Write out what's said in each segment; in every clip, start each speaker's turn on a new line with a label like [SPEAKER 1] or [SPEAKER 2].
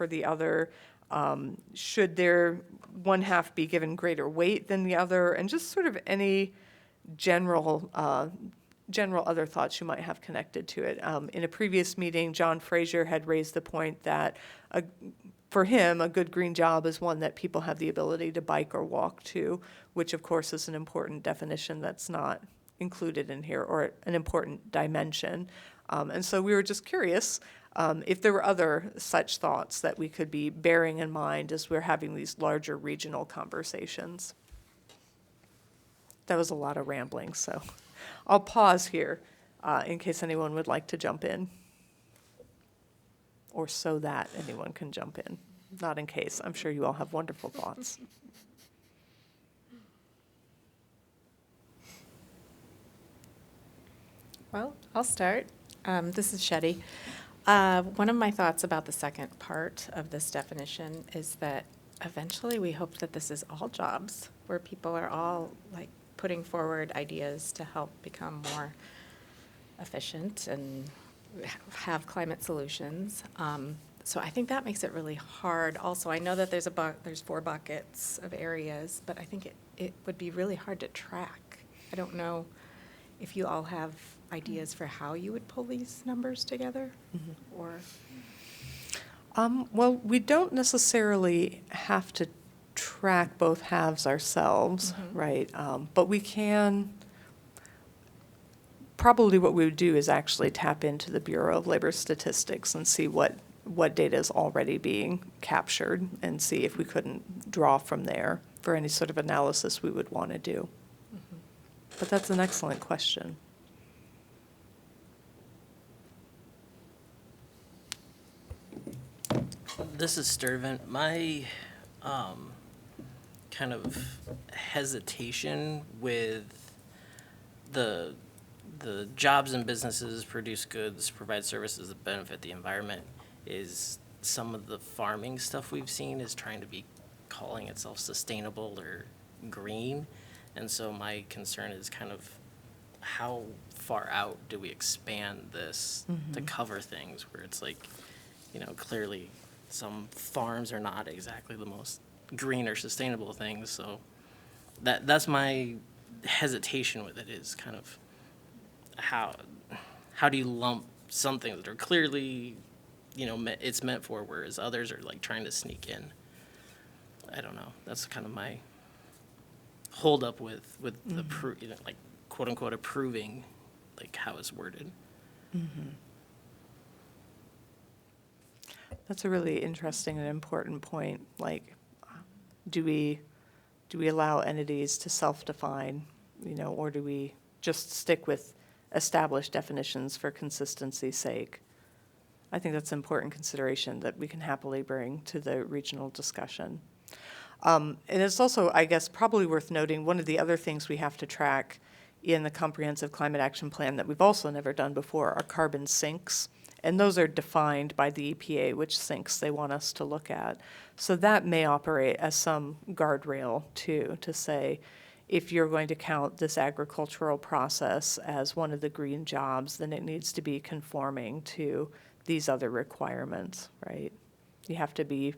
[SPEAKER 1] the other? Should their one half be given greater weight than the other? And just sort of any general other thoughts you might have connected to it. In a previous meeting, John Fraser had raised the point that for him, a good green job is one that people have the ability to bike or walk to, which of course is an important definition that's not included in here, or an important dimension. And so we were just curious if there were other such thoughts that we could be bearing in mind as we're having these larger regional conversations. That was a lot of rambling, so I'll pause here in case anyone would like to jump in. Or so that anyone can jump in. Not in case. I'm sure you all have wonderful thoughts.
[SPEAKER 2] Well, I'll start. This is Shetty. One of my thoughts about the second part of this definition is that eventually we hope that this is all jobs, where people are all like putting forward ideas to help become more efficient and have climate solutions. So I think that makes it really hard. Also, I know that there's 4 buckets of areas, but I think it would be really hard to track. I don't know if you all have ideas for how you would pull these numbers together, or.
[SPEAKER 1] Well, we don't necessarily have to track both halves ourselves, right? But we can. Probably what we would do is actually tap into the Bureau of Labor Statistics and see what data is already being captured, and see if we couldn't draw from there for any sort of analysis we would want to do. But that's an excellent question.
[SPEAKER 3] This is Sturvant. My kind of hesitation with the jobs and businesses produce goods, provide services that benefit the environment is some of the farming stuff we've seen is trying to be calling itself sustainable or green. And so my concern is kind of how far out do we expand this to cover things where it's like, clearly some farms are not exactly the most green or sustainable things. So that's my hesitation with it, is kind of how do you lump some things that are clearly, it's meant for, whereas others are like trying to sneak in. I don't know. That's kind of my hold up with the like quote unquote approving, like how it's worded.
[SPEAKER 1] That's a really interesting and important point. Like, do we allow entities to self-define, or do we just stick with established definitions for consistency's sake? I think that's an important consideration that we can happily bring to the regional discussion. And it's also, I guess, probably worth noting, one of the other things we have to track in the Comprehensive Climate Action Plan that we've also never done before are carbon sinks. And those are defined by the EPA, which sinks they want us to look at. So that may operate as some guardrail, too, to say, if you're going to count this agricultural process as one of the green jobs, then it needs to be conforming to these other requirements, right? You have to be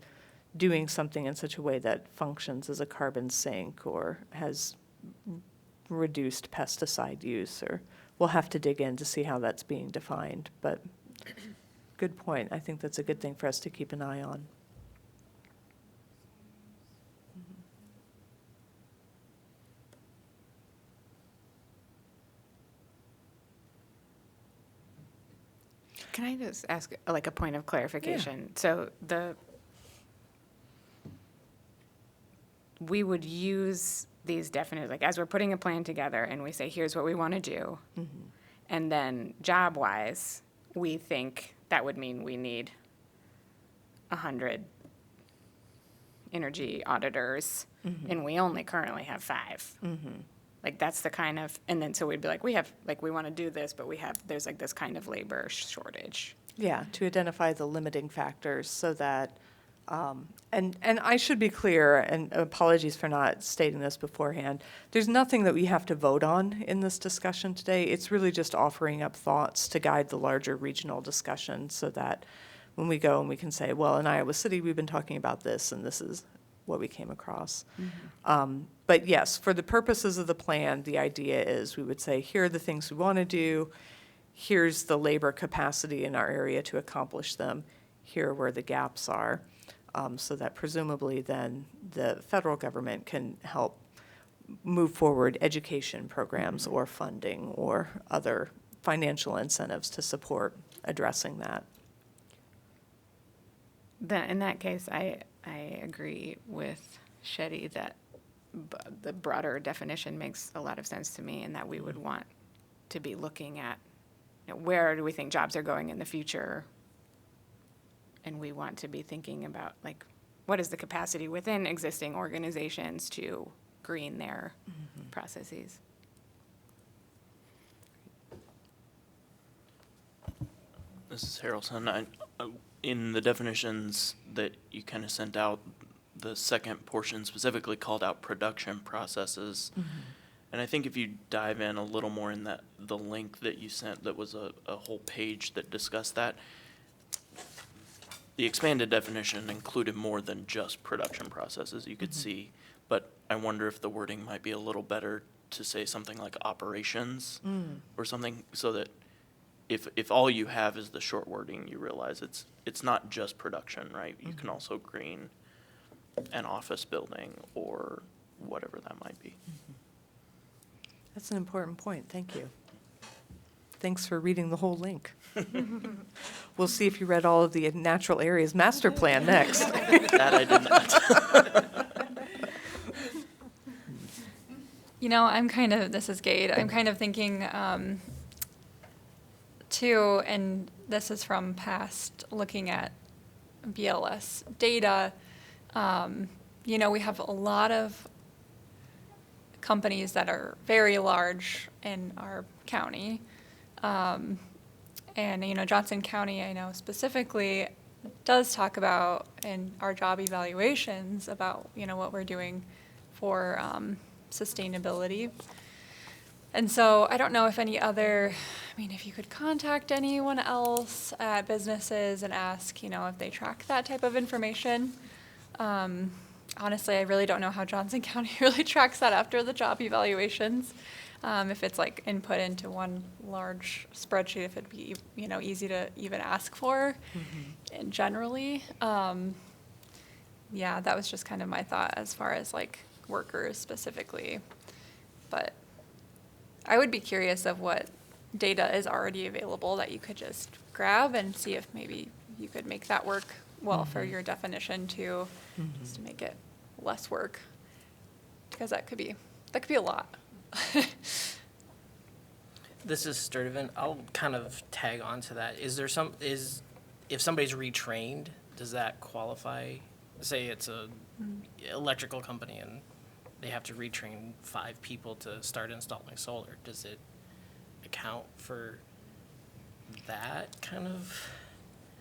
[SPEAKER 1] doing something in such a way that functions as a carbon sink or has reduced pesticide use, or we'll have to dig in to see how that's being defined. But good point. I think that's a good thing for us to keep an eye on.
[SPEAKER 4] Can I just ask like a point of clarification? So we would use these definitions, like as we're putting a plan together and we say, here's what we want to do. And then job-wise, we think that would mean we need 100 energy auditors, and we only currently have 5. Like that's the kind of, and then so we'd be like, we want to do this, but there's like this kind of labor shortage.
[SPEAKER 1] Yeah, to identify the limiting factors so that, and I should be clear, and apologies for not stating this beforehand, there's nothing that we have to vote on in this discussion today. It's really just offering up thoughts to guide the larger regional discussion so that when we go and we can say, well, in Iowa City, we've been talking about this, and this is what we came across. But yes, for the purposes of the plan, the idea is we would say, here are the things we want to do. Here's the labor capacity in our area to accomplish them. Here are where the gaps are. So that presumably then the federal government can help move forward education programs or funding or other financial incentives to support addressing that.
[SPEAKER 4] Then, in that case, I agree with Shetty that the broader definition makes a lot of sense to me, and that we would want to be looking at, you know, where do we think jobs are going in the future, and we want to be thinking about, like, what is the capacity within existing organizations to green their processes.
[SPEAKER 5] This is Harrelson. In the definitions that you kind of sent out, the second portion specifically called out production processes. And I think if you dive in a little more in the link that you sent, that was a whole page that discussed that, the expanded definition included more than just production processes, you could see. But I wonder if the wording might be a little better to say something like operations or something, so that if all you have is the short wording, you realize it's not just production, right? You can also green an office building or whatever that might be.
[SPEAKER 1] That's an important point. Thank you. Thanks for reading the whole link. We'll see if you read all of the natural areas master plan next.
[SPEAKER 5] That I did not.
[SPEAKER 6] You know, this is Gade, I'm kind of thinking, too, and this is from past looking at BLS data. You know, we have a lot of companies that are very large in our county. And, you know, Johnson County, I know specifically, does talk about in our job evaluations about, you know, what we're doing for sustainability. And so I don't know if if you could contact anyone else at businesses and ask, you know, if they track that type of information. Honestly, I really don't know how Johnson County really tracks that after the job evaluations. If it's like input into one large spreadsheet, if it'd be, you know, easy to even ask for and generally. Yeah, that was just kind of my thought as far as like workers specifically. But I would be curious of what data is already available that you could just grab and see if maybe you could make that work well for your definition too, just to make it less work. Because that could be a lot.
[SPEAKER 3] This is Sturtevant. I'll kind of tag on to that. If somebody's retrained, does that qualify? Say it's a electrical company and they have to retrain 5 people to start installing solar. Does it account for that kind of?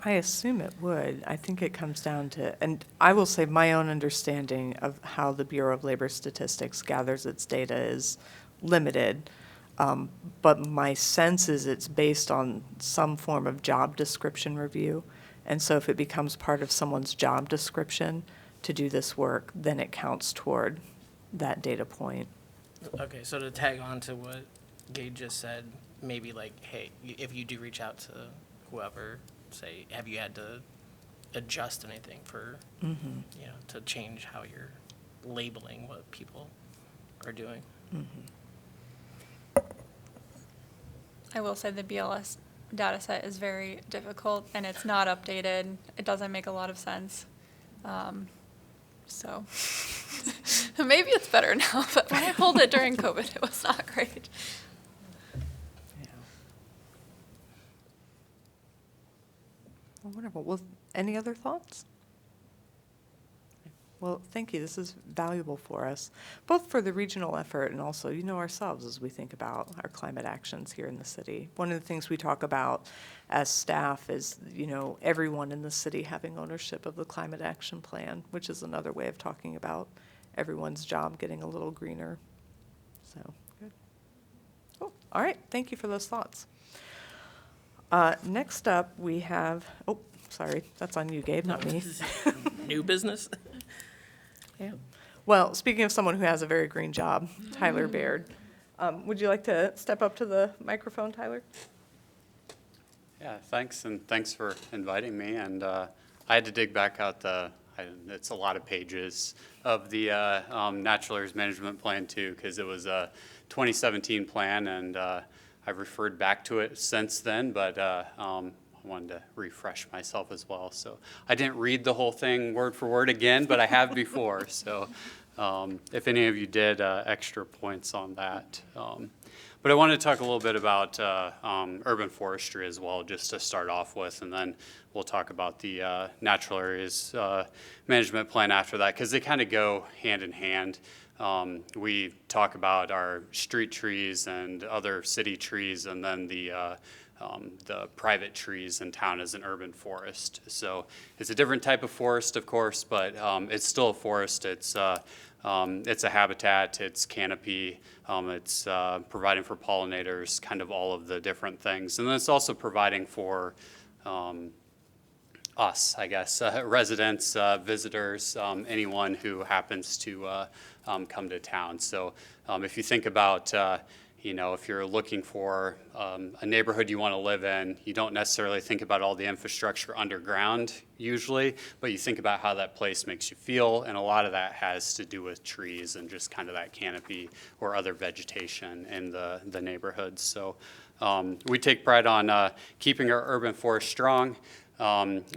[SPEAKER 1] I assume it would. I think it comes down to, and I will say my own understanding of how the Bureau of Labor Statistics gathers its data is limited. But my sense is it's based on some form of job description review. And so if it becomes part of someone's job description to do this work, then it counts toward that data point.
[SPEAKER 3] Okay, so to tag on to what Gage just said, maybe like, hey, if you do reach out to whoever, say, have you had to adjust anything for, you know, to change how you're labeling what people are doing?
[SPEAKER 6] I will say the BLS data set is very difficult and it's not updated. It doesn't make a lot of sense. So maybe it's better now, but when I pulled it during COVID, it was not great.
[SPEAKER 1] Yeah. Well, wonderful. Well, any other thoughts? Well, thank you. This is valuable for us, both for the regional effort and also, you know, ourselves as we think about our climate actions here in the city. One of the things we talk about as staff is, you know, everyone in the city having ownership of the climate action plan, which is another way of talking about everyone's job getting a little greener. So, good. Oh, all right. Thank you for those thoughts. Next up, we have, sorry, that's on you, Gabe, not me.
[SPEAKER 3] New business?
[SPEAKER 2] Yeah.
[SPEAKER 1] Well, speaking of someone who has a very green job, Tyler Baird. Would you like to step up to the microphone, Tyler?
[SPEAKER 7] Yeah, thanks, and thanks for inviting me. And I had to dig back out it's a lot of pages of the Natural Areas Management Plan too, because it was a 2017 plan, and I've referred back to it since then, but I wanted to refresh myself as well. So I didn't read the whole thing word for word again, but I have before. So if any of you did, extra points on that. But I want to talk a little bit about urban forestry as well, just to start off with, and then we'll talk about the natural areas management plan after that, because they kind of go hand in hand. We talk about our street trees and other city trees, and then the private trees in town as an urban forest. So it's a different type of forest, of course, but it's still a forest. It's a habitat, it's canopy, it's providing for pollinators, kind of all of the different things. And then it's also providing for us, I guess, residents, visitors, anyone who happens to come to town. So if you think about if you're looking for a neighborhood you want to live in, you don't necessarily think about all the infrastructure underground usually, but you think about how that place makes you feel, and a lot of that has to do with trees and just kind of that canopy or other vegetation in the neighborhoods. So we take pride on keeping our urban forest strong.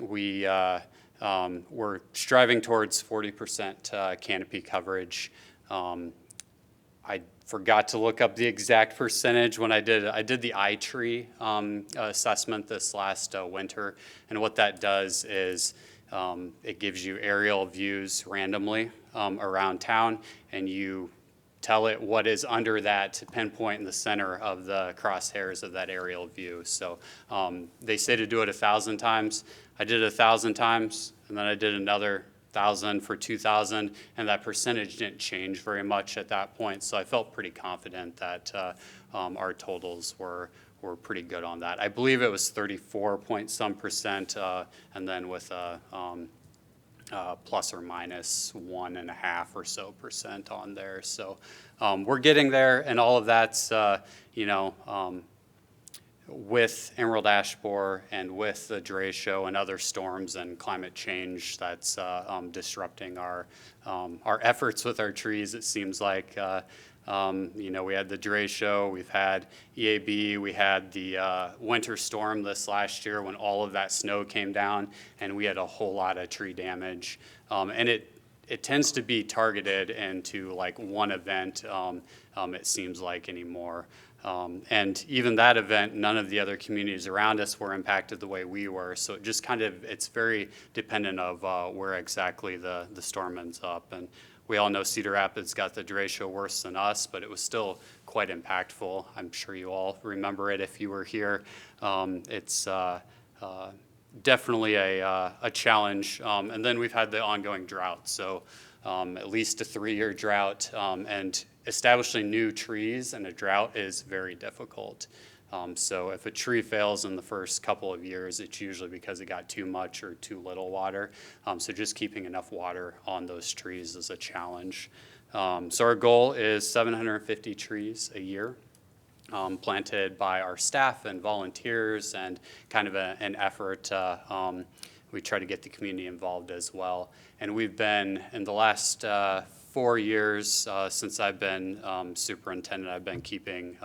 [SPEAKER 7] We're striving towards 40% canopy coverage. I forgot to look up the exact percentage when I did the iTree assessment this last winter, and what that does is it gives you aerial views randomly around town, and you tell it what is under that pinpoint in the center of the crosshairs of that aerial view. So they say to do it 1,000 times. I did it 1,000 times, and then I did another 1,000 for 2,000, and that percentage didn't change very much at that point. So I felt pretty confident that our totals were pretty good on that. I believe it was 34 point some percent, and then with a plus or minus 1.5 or so percent on there. So we're getting there, and all of that's with Emerald Ash Borer and with the derecho and other storms and climate change that's disrupting our efforts with our trees. It seems like we had the derecho, we've had EAB, we had the winter storm this last year when all of that snow came down, and we had a whole lot of tree damage. And it tends to be targeted into like one event, it seems like anymore. And even that event, none of the other communities around us were impacted the way we were. So it just it's very dependent of where exactly the storm ends up. And we all know Cedar Rapids got the derecho worse than us, but it was still quite impactful. I'm sure you all remember it if you were here. It's definitely a challenge. And then we've had the ongoing drought. So at least a 3-year drought, and establishing new trees in a drought is very difficult. So if a tree fails in the first couple of years, it's usually because it got too much or too little water. So just keeping enough water on those trees is a challenge. So our goal is 750 trees a year, planted by our staff and volunteers, and kind of an effort. We try to get the community involved as well. And we've been, in the last 4 years since I've been superintendent, I've been keeping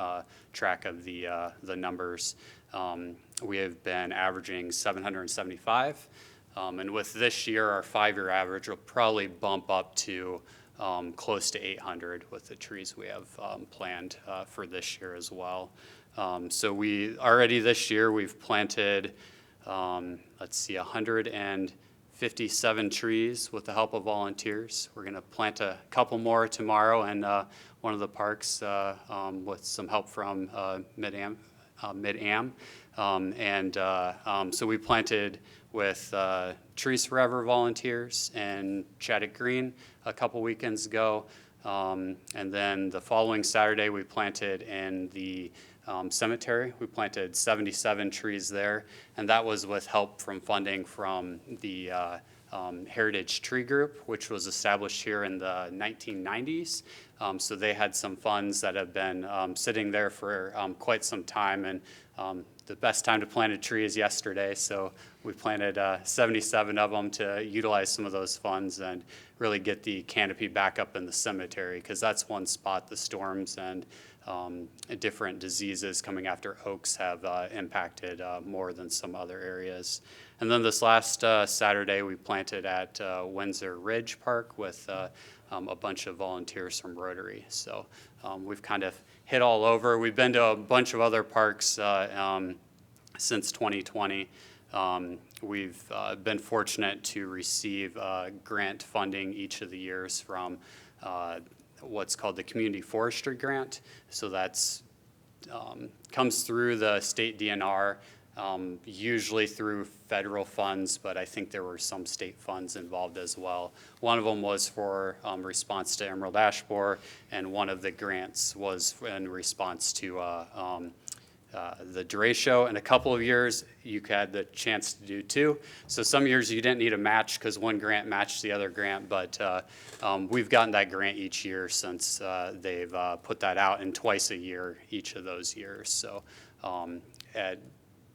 [SPEAKER 7] track of the numbers. We have been averaging 775, and with this year, our 5-year average will probably bump up to close to 800 with the trees we have planned for this year as well. So we already this year we've planted 157 trees with the help of volunteers. We're going to plant a couple more tomorrow in one of the parks with some help from Mid-Am. So we planted with Trees Forever volunteers in Shattuck Green a couple weekends ago. And then the following Saturday, we planted in the cemetery. We planted 77 trees there, and that was with help from funding from the Heritage Tree Group, which was established here in the 1990s. So they had some funds that have been sitting there for quite some time, and the best time to plant a tree is yesterday. So we planted 77 of them to utilize some of those funds and really get the canopy back up in the cemetery, because that's one spot the storms and different diseases coming after oaks have impacted more than some other areas. And then this last Saturday, we planted at Windsor Ridge Park with a bunch of volunteers from Rotary. So we've kind of hit all over. We've been to a bunch of other parks since 2020. We've been fortunate to receive grant funding each of the years from what's called the Community Forestry Grant. So that's comes through the state DNR, usually through federal funds, but I think there were some state funds involved as well. One of them was for response to emerald ash borer, and one of the grants was in response to the derecho. And a couple of years you had the chance to do two. So some years you didn't need a match because one grant matched the other grant, but we've gotten that grant each year since they've put that out, and twice a year each of those years. So at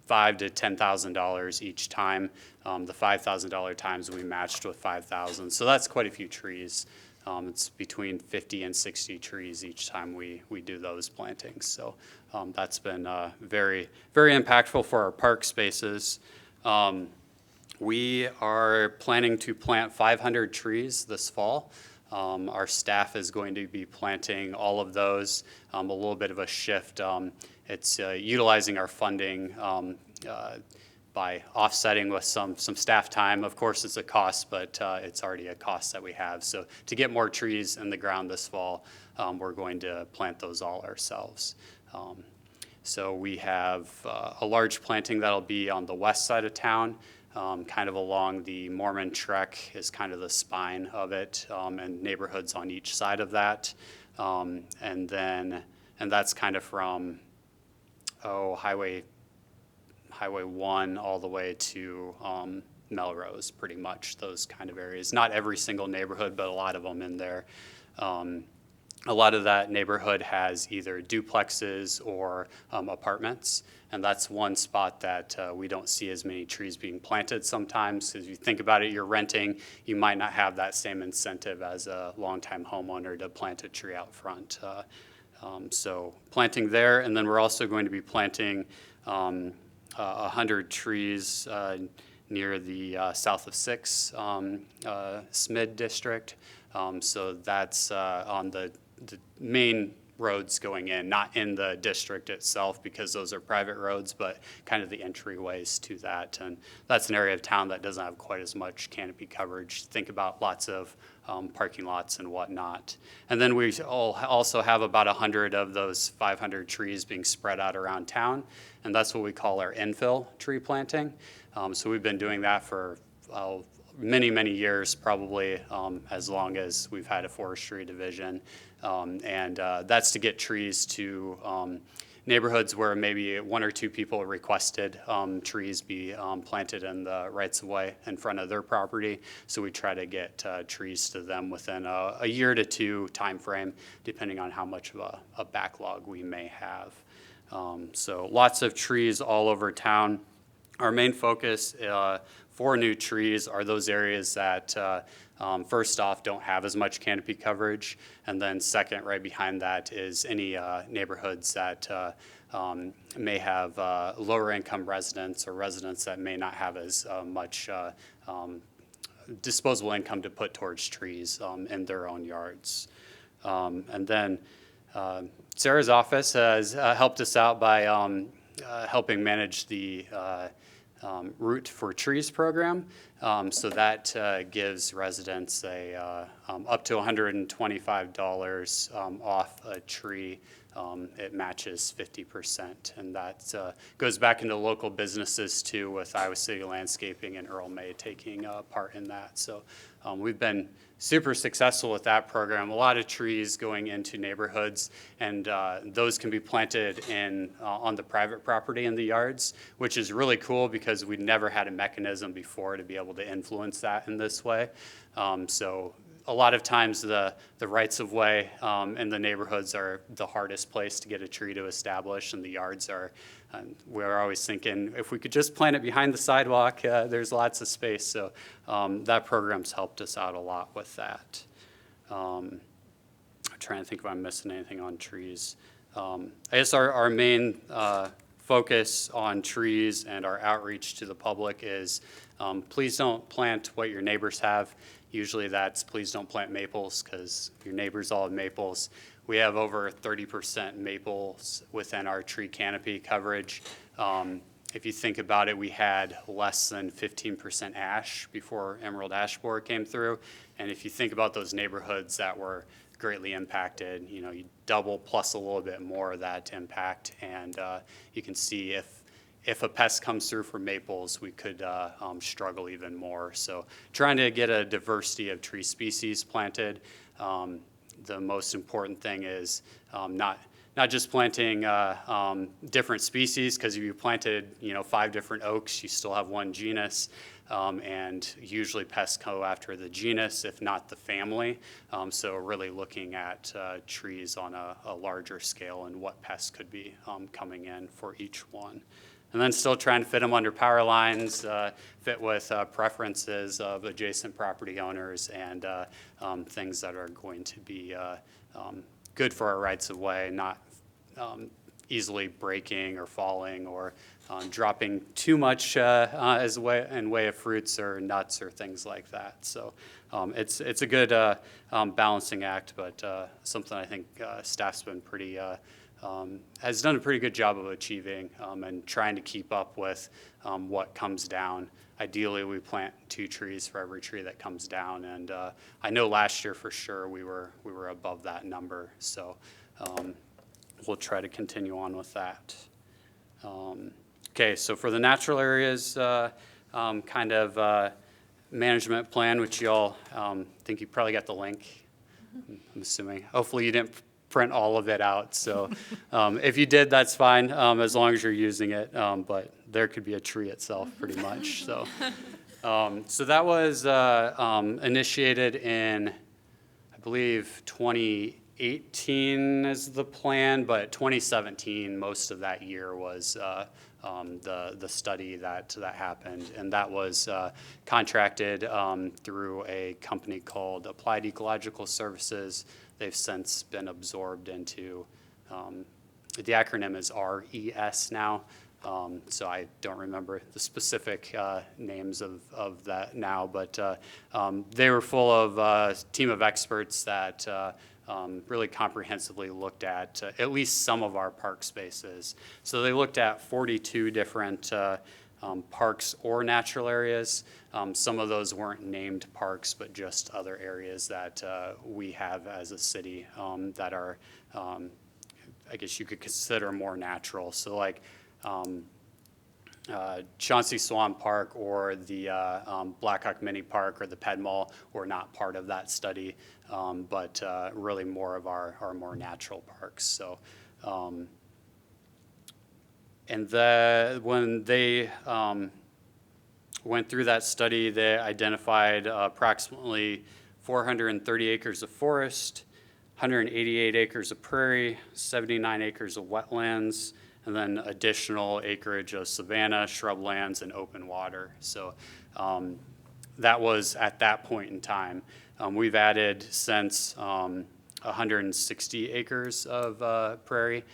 [SPEAKER 7] $5,000 to $10,000 each time. The $5,000 times we matched with 5,000. So that's quite a few trees. It's between 50 and 60 trees each time we do those plantings. So that's been very, very impactful for our park spaces. We are planning to plant 500 trees this fall. Our staff is going to be planting all of those, a little bit of a shift. It's utilizing our funding by offsetting with some staff time. Of course, it's a cost, but it's already a cost that we have. So to get more trees in the ground this fall, we're going to plant those all ourselves. So we have a large planting that'll be on the west side of town, kind of along the Mormon Trek is kind of the spine of it, and neighborhoods on each side of that. And that's kind of from Highway 1 all the way to Melrose, pretty much, those kind of areas. Not every single neighborhood, but a lot of them in there. A lot of that neighborhood has either duplexes or apartments, and that's one spot that we don't see as many trees being planted sometimes. As you think about it, you're renting, you might not have that same incentive as a longtime homeowner to plant a tree out front. So planting there, and then we're also going to be planting 100 trees near the south of 6 SMID district. So that's on the main roads going in, not in the district itself because those are private roads, but kind of the entryways to that. And that's an area of town that doesn't have quite as much canopy coverage. Think about lots of parking lots and whatnot. And then we also have about 100 of those 500 trees being spread out around town, and that's what we call our infill tree planting. So we've been doing that for many, many years, probably as long as we've had a forestry division. And that's to get trees to neighborhoods where maybe 1 or 2 people requested trees be planted in the rights of way in front of their property. So we try to get trees to them within a year to 2 time frame, depending on how much of a backlog we may have. So lots of trees all over town. Our main focus for new trees are those areas that first off don't have as much canopy coverage, and then second, right behind that is any neighborhoods that may have lower income residents or residents that may not have as much disposable income to put towards trees in their own yards. And then Sarah's office has helped us out by helping manage the Root for Trees program. So that gives residents up to $125 off a tree it matches 50%. And that goes back into local businesses too, with Iowa City Landscaping and Earl May taking part in that. So we've been super successful with that program. A lot of trees going into neighborhoods, and those can be planted in on the private property in the yards, which is really cool because we'd never had a mechanism before to be able to influence that in this way. So a lot of times the rights of way in the neighborhoods are the hardest place to get a tree to establish, and the yards are, we're always thinking if we could just plant it behind the sidewalk, there's lots of space. So that program's helped us out a lot with that. I'm trying to think if I'm missing anything on trees. I guess our main focus on trees and our outreach to the public is please don't plant what your neighbors have. Usually that's please don't plant maples because your neighbors all have maples. We have over 30% maples within our tree canopy coverage. If you think about it, we had less than 15% ash before emerald ash borer came through. And if you think about those neighborhoods that were greatly impacted, you know, you double plus a little bit more of that impact. And you can see if a pest comes through for maples, we could struggle even more. So trying to get a diversity of tree species planted. The most important thing is not just planting different species, because if you planted 5 different oaks, you still have one genus. And usually pests go after the genus, if not the family. So really looking at trees on a larger scale and what pests could be coming in for each one. And then still trying to fit them under power lines, fit with preferences of adjacent property owners, and things that are going to be good for our rights of way, not easily breaking or falling or dropping too much as in way of fruits or nuts or things like that. So it's a good balancing act, but something I think staff's been pretty has done a pretty good job of achieving and trying to keep up with what comes down. Ideally, we plant 2 trees for every tree that comes down, and I know last year for sure we were above that number. So we'll try to continue on with that. Okay, so for the natural areas kind of management plan, which you all think you probably got the link, I'm assuming. Hopefully you didn't print all of it out. So if you did, that's fine, as long as you're using it. But there could be a tree itself pretty much. So so that was initiated in, I believe, 2018 is the plan, but 2017, most of that year was the study that happened, and that was contracted through a company called Applied Ecological Services. They've since been absorbed into, the acronym is RES now, so I don't remember the specific names of that now, but they were full of a team of experts that really comprehensively looked at least some of our park spaces. So they looked at 42 different parks or natural areas. Some of those weren't named parks, but just other areas that we have as a city that are, I guess you could consider more natural. So like Chauncey Swan Park or the Blackhawk Mini Park or the Ped Mall were not part of that study, but really more of our more natural parks. So, and when they went through that study, they identified approximately 430 acres of forest, 188 acres of prairie, 79 acres of wetlands, and then additional acreage of savanna, shrublands, and open water. So that was at that point in time. We've added since 160 acres of prairie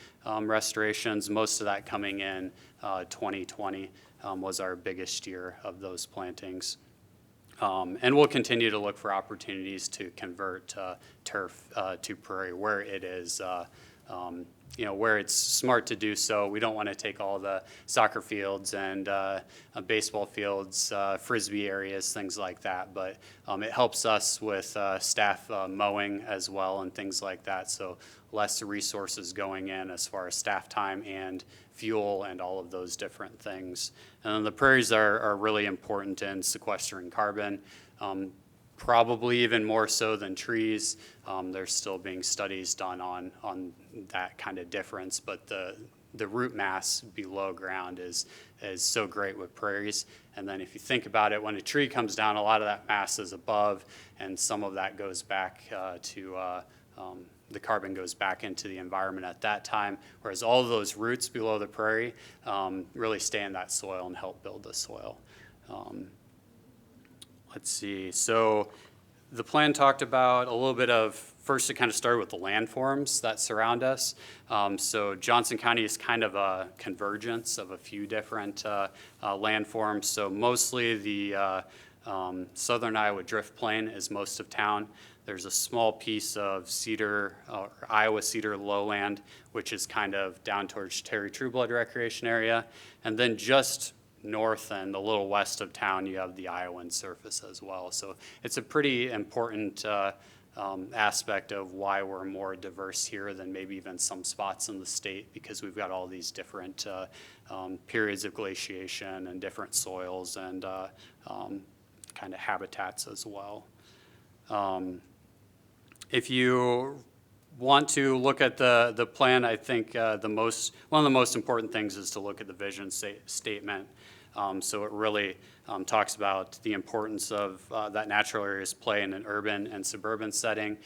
[SPEAKER 7] restorations, most of that coming in 2020 was our biggest year of those plantings. And we'll continue to look for opportunities to convert turf to prairie where it is, where it's smart to do so. We don't want to take all the soccer fields and baseball fields, frisbee areas, things like that. But it helps us with staff mowing as well and things like that. So less resources going in as far as staff time and fuel and all of those different things. And then the prairies are really important in sequestering carbon, probably even more so than trees. There's still being studies done on that kind of difference, but the root mass below ground is so great with prairies. And then if you think about it, when a tree comes down, a lot of that mass is above, and some of that goes back the carbon goes back into the environment at that time, whereas all of those roots below the prairie really stay in that soil and help build the soil. Let's see, so the plan talked about a little bit of, first it kind of started with the landforms that surround us. So Johnson County is kind of a convergence of a few different landforms. So mostly the southern Iowa drift plain is most of town. There's a small piece of cedar, or Iowa cedar lowland, which is kind of down towards Terry Trueblood Recreation Area. And then just north and a little west of town, you have the Iowan surface as well. So it's a pretty important aspect of why we're more diverse here than maybe even some spots in the state, because we've got all these different periods of glaciation and different soils and kind of habitats as well. If you want to look at the plan, I think one of the most important things is to look at the vision statement. So it really talks about the importance of that natural areas play in an urban and suburban setting.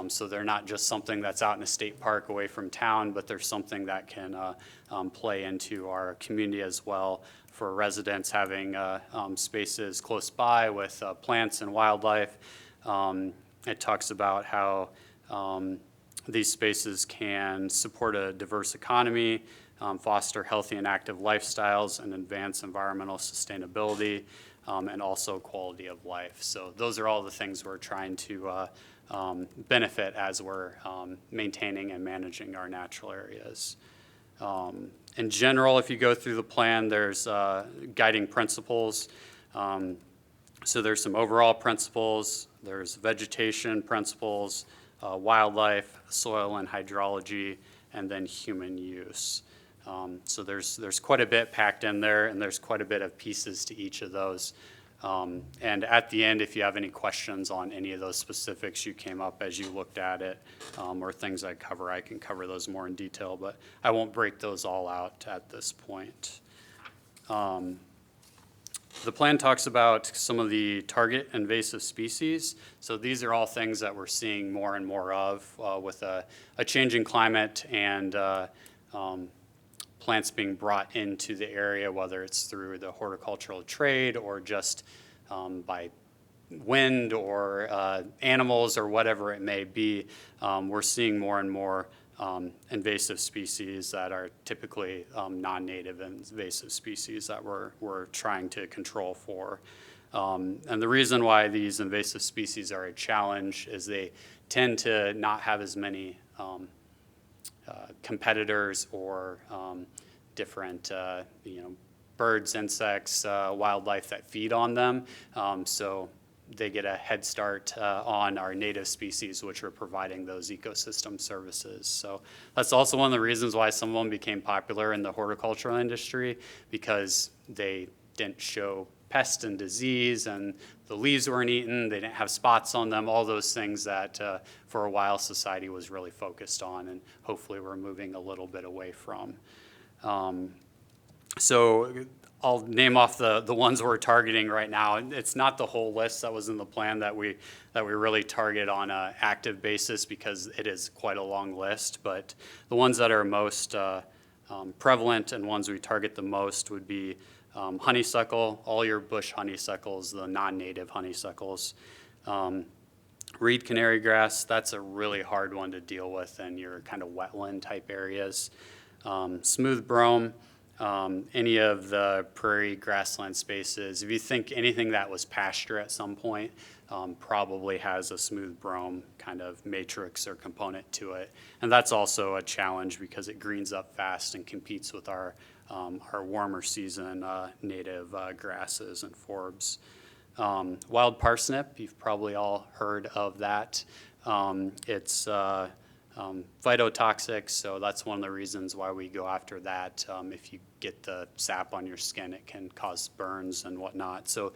[SPEAKER 7] So they're not just something that's out in a state park away from town, but they're something that can play into our community as well, for residents having spaces close by with plants and wildlife. It talks about how these spaces can support a diverse economy, foster healthy and active lifestyles, and advance environmental sustainability, and also quality of life. So those are all the things we're trying to benefit as we're maintaining and managing our natural areas. In general, if you go through the plan, there's guiding principles. So there's some overall principles, there's vegetation principles, wildlife, soil and hydrology, and then human use. So there's quite a bit packed in there, and there's quite a bit of pieces to each of those. And at the end, if you have any questions on any of those specifics you came up as you looked at it, or things I can cover those more in detail, but I won't break those all out at this point. The plan talks about some of the target invasive species. So these are all things that we're seeing more and more of with a changing climate and plants being brought into the area, whether it's through the horticultural trade or just by wind or animals or whatever it may be. We're seeing more and more invasive species that are typically non-native invasive species that we're trying to control for. And the reason why these invasive species are a challenge is they tend to not have as many competitors or different birds, insects, wildlife that feed on them. So they get a head start on our native species, which are providing those ecosystem services. So that's also one of the reasons why some of them became popular in the horticultural industry, because they didn't show pest and disease, and the leaves weren't eaten, they didn't have spots on them, all those things that for a while society was really focused on, and hopefully we're moving a little bit away from. So I'll name off the ones we're targeting right now. It's not the whole list that was in the plan that we really target on an active basis, because it is quite a long list, but the ones that are most prevalent and ones we target the most would be honeysuckle, all your bush honeysuckles, the non-native honeysuckles. Reed canary grass, that's a really hard one to deal with in your kind of wetland type areas. Smooth brome, any of the prairie grassland spaces. If you think anything that was pasture at some point, probably has a smooth brome kind of matrix or component to it. And that's also a challenge because it greens up fast and competes with our warmer season native grasses and forbs. Wild parsnip, you've probably all heard of that. It's phytotoxic, so that's one of the reasons why we go after that. If you get the sap on your skin, it can cause burns and whatnot. So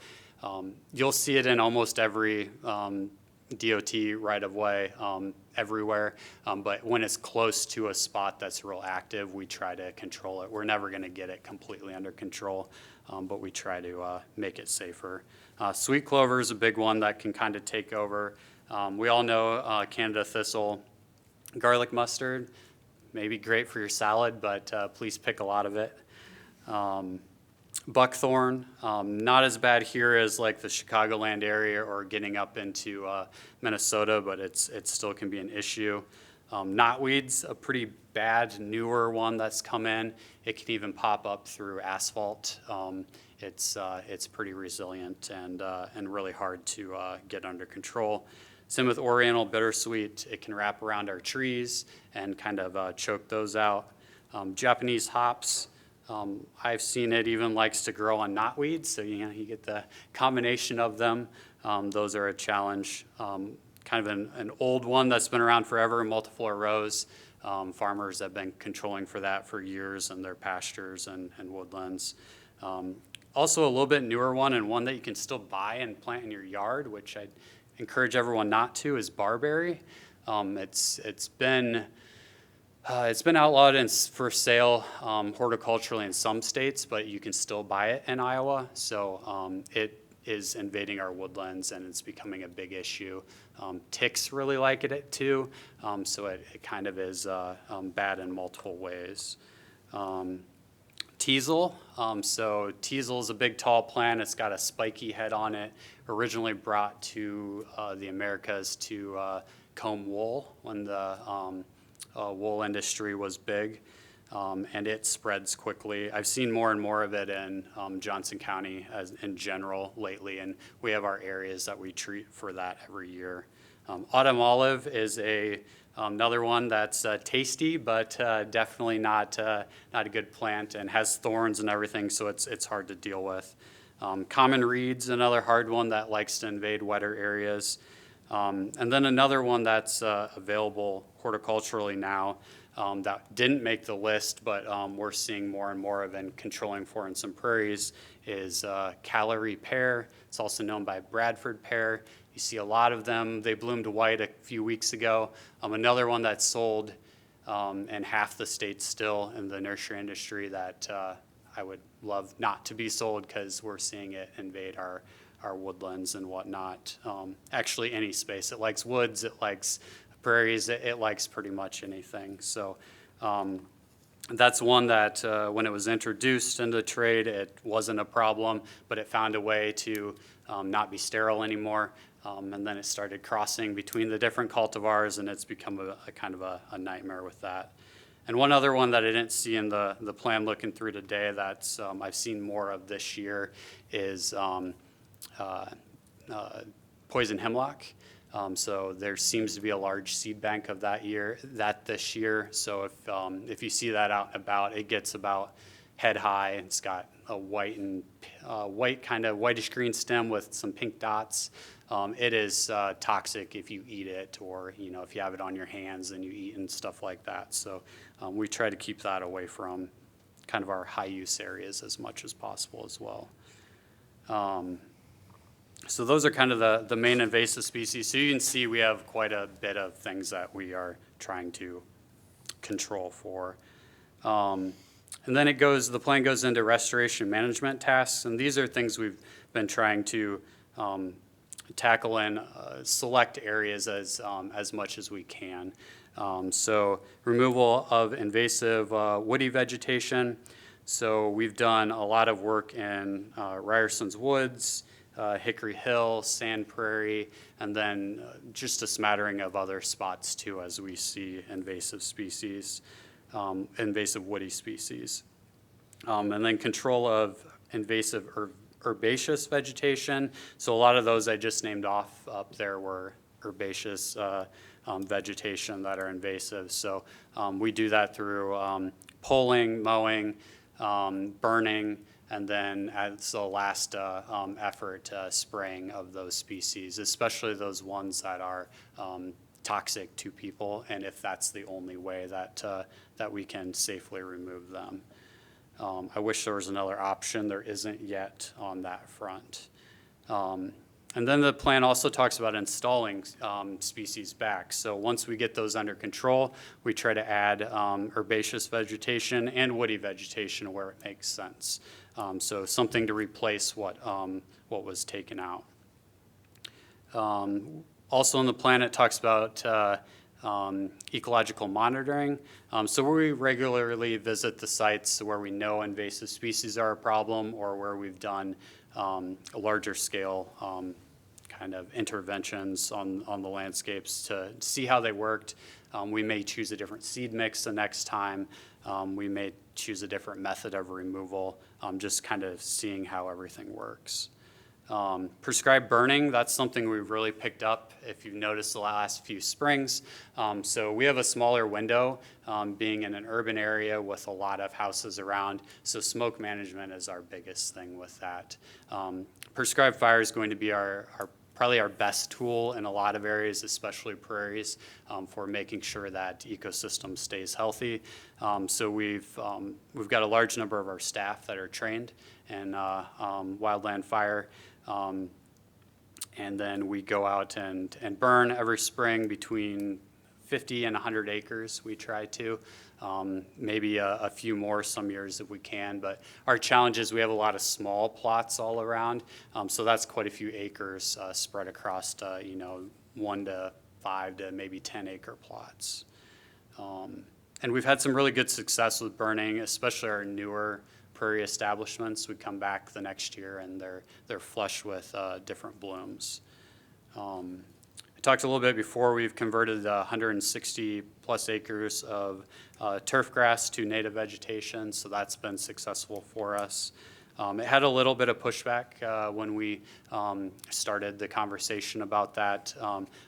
[SPEAKER 7] you'll see it in almost every DOT right-of-way everywhere, but when it's close to a spot that's real active, we try to control it. We're never going to get it completely under control, but we try to make it safer. Sweet clover is a big one that can kind of take over. We all know Canada thistle. Garlic mustard, maybe great for your salad, but please pick a lot of it. Buckthorn, not as bad here as like the Chicagoland area or getting up into Minnesota, but it still can be an issue. Knotweed's a pretty bad, newer one that's come in. It can even pop up through asphalt. It's pretty resilient and really hard to get under control. Same with Oriental bittersweet. It can wrap around our trees and kind of choke those out. Japanese hops, I've seen it even likes to grow on knotweed, so you get the combination of them. Those are a challenge. Kind of an old one that's been around forever, multiflora rose. Farmers have been controlling for that for years in their pastures and woodlands. Also a little bit newer one, and one that you can still buy and plant in your yard, which I encourage everyone not to, is barberry. It's been outlawed for sale horticulturally in some states, but you can still buy it in Iowa. So it is invading our woodlands, and it's becoming a big issue. Ticks really like it too, so it kind of is bad in multiple ways. Teasel. So teasel is a big tall plant. It's got a spiky head on it. Originally brought to the Americas to comb wool when the wool industry was big, and it spreads quickly. I've seen more and more of it in Johnson County in general lately, and we have our areas that we treat for that every year. Autumn olive is another one that's tasty, but definitely not a good plant and has thorns and everything, so it's hard to deal with. Common reed's another hard one that likes to invade wetter areas. And then another one that's available horticulturally now that didn't make the list, but we're seeing more and more of and controlling for in some prairies is Callery pear. It's also known by Bradford pear. You see a lot of them. They bloomed white a few weeks ago. Another one that's sold in half the states still in the nursery industry that I would love not to be sold because we're seeing it invade our woodlands and whatnot. Actually, any space. It likes woods, it likes prairies, it likes pretty much anything. So that's one that when it was introduced into trade, it wasn't a problem, but it found a way to not be sterile anymore. And then it started crossing between the different cultivars, and it's become a kind of a nightmare with that. And one other one that I didn't see in the plan looking through today that's I've seen more of this year is poison hemlock. So there seems to be a large seed bank of that this year. So if you see that out and about, it gets about head high. It's got a white kind of whitish green stem with some pink dots. It is toxic if you eat it, or if you have it on your hands and you eat and stuff like that. So we try to keep that away from kind of our high use areas as much as possible as well. So those are kind of the main invasive species. So you can see we have quite a bit of things that we are trying to control for. And then the plan goes into restoration management tasks, and these are things we've been trying to tackle in select areas as much as we can. So removal of invasive woody vegetation. So we've done a lot of work in Ryerson's Woods, Hickory Hill, Sand Prairie, and then just a smattering of other spots too as we see invasive species, invasive woody species. And then control of invasive herbaceous vegetation. So a lot of those I just named off up there were herbaceous vegetation that are invasive. So we do that through pulling, mowing, burning, and then as the last effort, spraying of those species, especially those ones that are toxic to people, and if that's the only way that we can safely remove them. I wish there was another option. There isn't yet on that front. And then the plan also talks about installing species back. So once we get those under control, we try to add herbaceous vegetation and woody vegetation where it makes sense. So something to replace what was taken out. Also in the plan, it talks about ecological monitoring. So we regularly visit the sites where we know invasive species are a problem or where we've done a larger scale kind of interventions on the landscapes to see how they worked. We may choose a different seed mix the next time. We may choose a different method of removal, just kind of seeing how everything works. Prescribed burning, that's something we've really picked up if you've noticed the last few springs. So we have a smaller window being in an urban area with a lot of houses around. So smoke management is our biggest thing with that. Prescribed fire is going to be probably our best tool in a lot of areas, especially prairies, for making sure that ecosystem stays healthy. So we've got a large number of our staff that are trained in wildland fire. And then we go out and burn every spring between 50 and 100 acres, we try to. Maybe a few more some years if we can, but our challenge is we have a lot of small plots all around, so that's quite a few acres spread across, 1 to 5 to maybe 10 acre plots. And we've had some really good success with burning, especially our newer prairie establishments. We come back the next year and they're flush with different blooms. I talked a little bit before, we've converted 160 plus acres of turf grass to native vegetation, so that's been successful for us. It had a little bit of pushback when we started the conversation about that,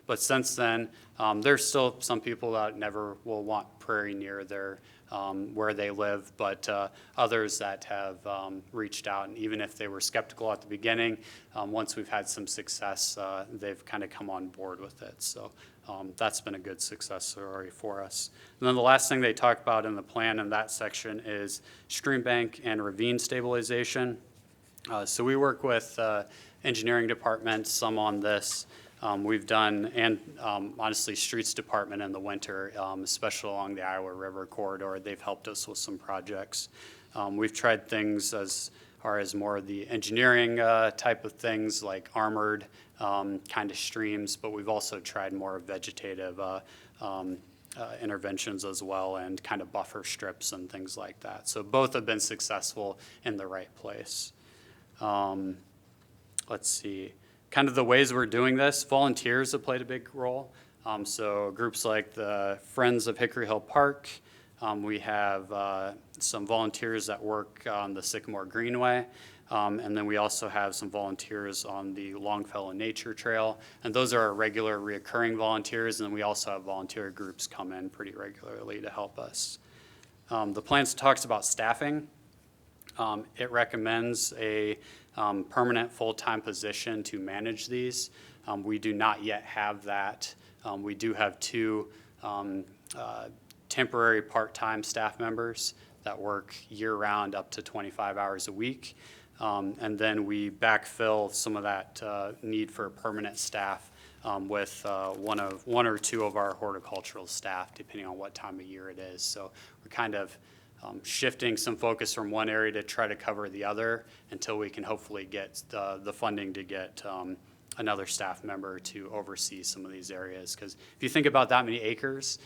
[SPEAKER 7] but since then, there's still some people that never will want prairie near their where they live, but others that have reached out, and even if they were skeptical at the beginning, once we've had some success, they've kind of come on board with it. So that's been a good success story for us. And then the last thing they talk about in the plan in that section is stream bank and ravine stabilization. So we work with engineering department, some on this. We've done, and honestly, streets department in the winter, especially along the Iowa River corridor, they've helped us with some projects. We've tried things as far as more of the engineering type of things like armored kind of streams, but we've also tried more vegetative interventions as well and kind of buffer strips and things like that. So both have been successful in the right place. Let's see. Kind of the ways we're doing this, volunteers have played a big role. So groups like the Friends of Hickory Hill Park, we have some volunteers that work on the Sycamore Greenway, and then we also have some volunteers on the Longfellow Nature Trail, and those are our regular reoccurring volunteers, and then we also have volunteer groups come in pretty regularly to help us. The plan talks about staffing. It recommends a permanent full-time position to manage these. We do not yet have that. We do have 2 temporary part-time staff members that work year-round up to 25 hours a week. And then we backfill some of that need for permanent staff with one or two of our horticultural staff, depending on what time of year it is. So we're kind of shifting some focus from one area to try to cover the other until we can hopefully get the funding to get another staff member to oversee some of these areas. Because if you think about that many acres,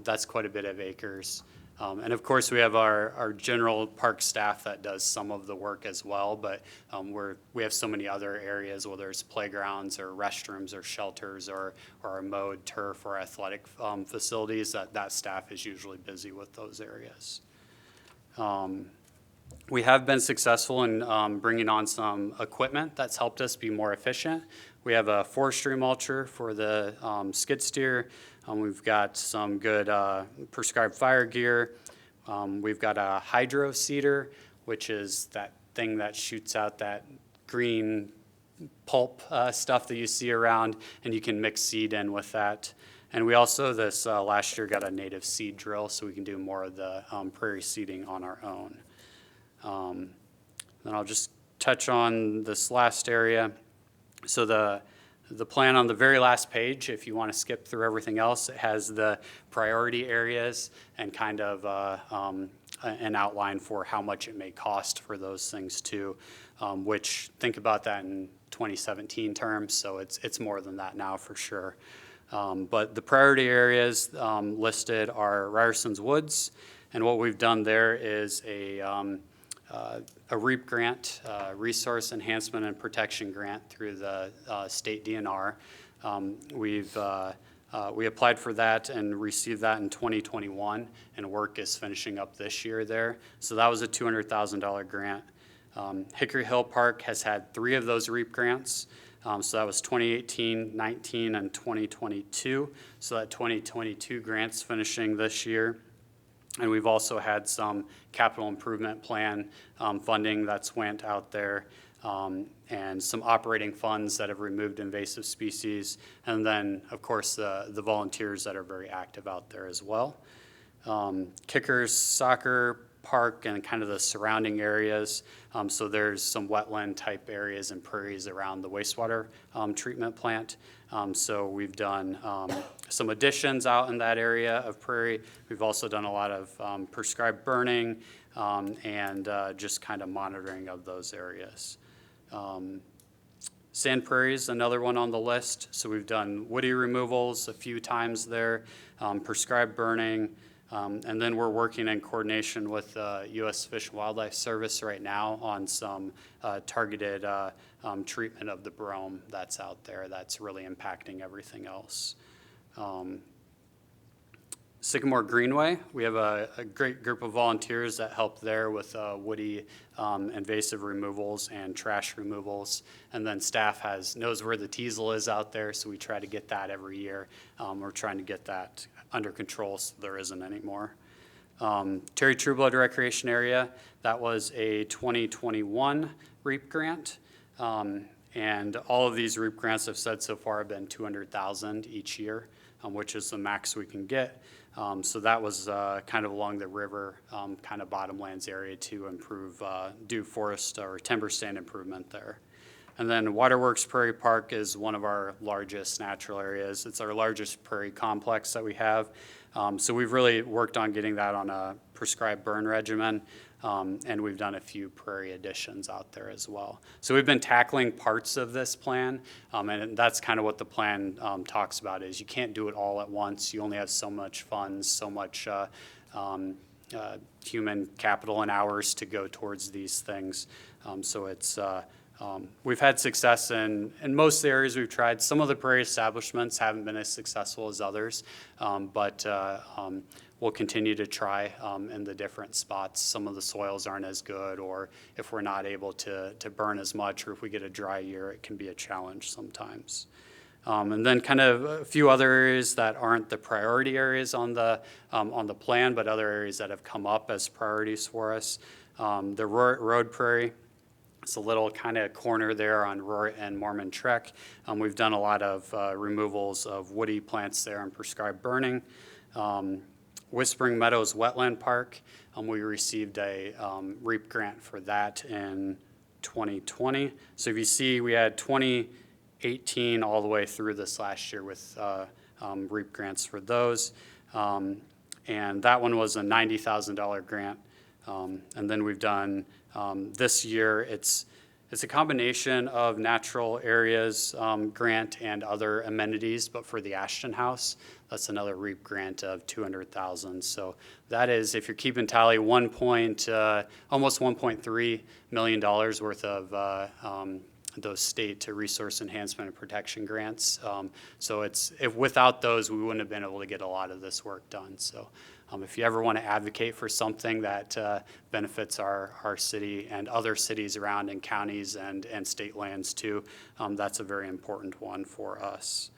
[SPEAKER 7] that's quite a bit of acres. And of course, we have our general park staff that does some of the work as well, but we have so many other areas, whether it's playgrounds or restrooms or shelters or our mowed turf or athletic facilities, that staff is usually busy with those areas. We have been successful in bringing on some equipment that's helped us be more efficient. We have a forestry mulcher for the skid steer. We've got some good prescribed fire gear. We've got a hydro seeder, which is that thing that shoots out that green pulp stuff that you see around, and you can mix seed in with that. And we also, this last year, got a native seed drill, so we can do more of the prairie seeding on our own. Then I'll just touch on this last area. So the plan on the very last page, if you want to skip through everything else, it has the priority areas and kind of an outline for how much it may cost for those things too, which, think about that in 2017 terms, so it's more than that now for sure. But the priority areas listed are Ryerson's Woods, and what we've done there is a REAP grant, Resource Enhancement and Protection Grant through the state DNR. We applied for that and received that in 2021, and work is finishing up this year there. So that was a $200,000 grant. Hickory Hill Park has had 3 of those REAP grants. So that was 2018, 19, and 2022. So that 2022 grant's finishing this year. And we've also had some capital improvement plan funding that's went out there, and some operating funds that have removed invasive species, and then, of course, the volunteers that are very active out there as well. Kickers Soccer Park and kind of the surrounding areas. So there's some wetland type areas and prairies around the wastewater treatment plant. So we've done some additions out in that area of prairie. We've also done a lot of prescribed burning and just kind of monitoring of those areas. Sand prairies, another one on the list. So we've done woody removals a few times there, prescribed burning, and then we're working in coordination with U.S. Fish and Wildlife Service right now on some targeted treatment of the brome that's out there that's really impacting everything else. Sycamore Greenway, we have a great group of volunteers that help there with woody invasive removals and trash removals. And then staff knows where the teasel is out there, so we try to get that every year. We're trying to get that under control so there isn't any more. Terry Trueblood Recreation Area, that was a 2021 REAP grant. And all of these REAP grants I've said so far have been $200,000 each year, which is the max we can get. So that was kind of along the river, kind of bottomlands area to improve, do forest or timber stand improvement there. And then Waterworks Prairie Park is one of our largest natural areas. It's our largest prairie complex that we have. So we've really worked on getting that on a prescribed burn regimen. And we've done a few prairie additions out there as well. So we've been tackling parts of this plan, and that's kind of what the plan talks about is you can't do it all at once. You only have so much funds, so much human capital and hours to go towards these things. So it's we've had success in most of the areas we've tried. Some of the prairie establishments haven't been as successful as others, but we'll continue to try in the different spots. Some of the soils aren't as good, or if we're not able to burn as much, or if we get a dry year, it can be a challenge sometimes. And then kind of a few other areas that aren't the priority areas on the plan, but other areas that have come up as priorities for us. The Road Prairie. It's a little kind of corner there on Roar and Mormon Trek. We've done a lot of removals of woody plants there and prescribed burning. Whispering Meadows Wetland Park, we received a REAP grant for that in 2020. So if you see, we had 2018 all the way through this last year with REAP grants for those. And that one was a $90,000 grant. And then we've done this year, it's a combination of natural areas grant and other amenities, but for the Ashton House, that's another REAP grant of $200,000. So that is, if you're keeping tally, almost $1.3 million worth of those state to resource enhancement and protection grants. So without those, we wouldn't have been able to get a lot of this work done. So if you ever want to advocate for something that benefits our city and other cities around and counties and state lands too, that's a very important one for us.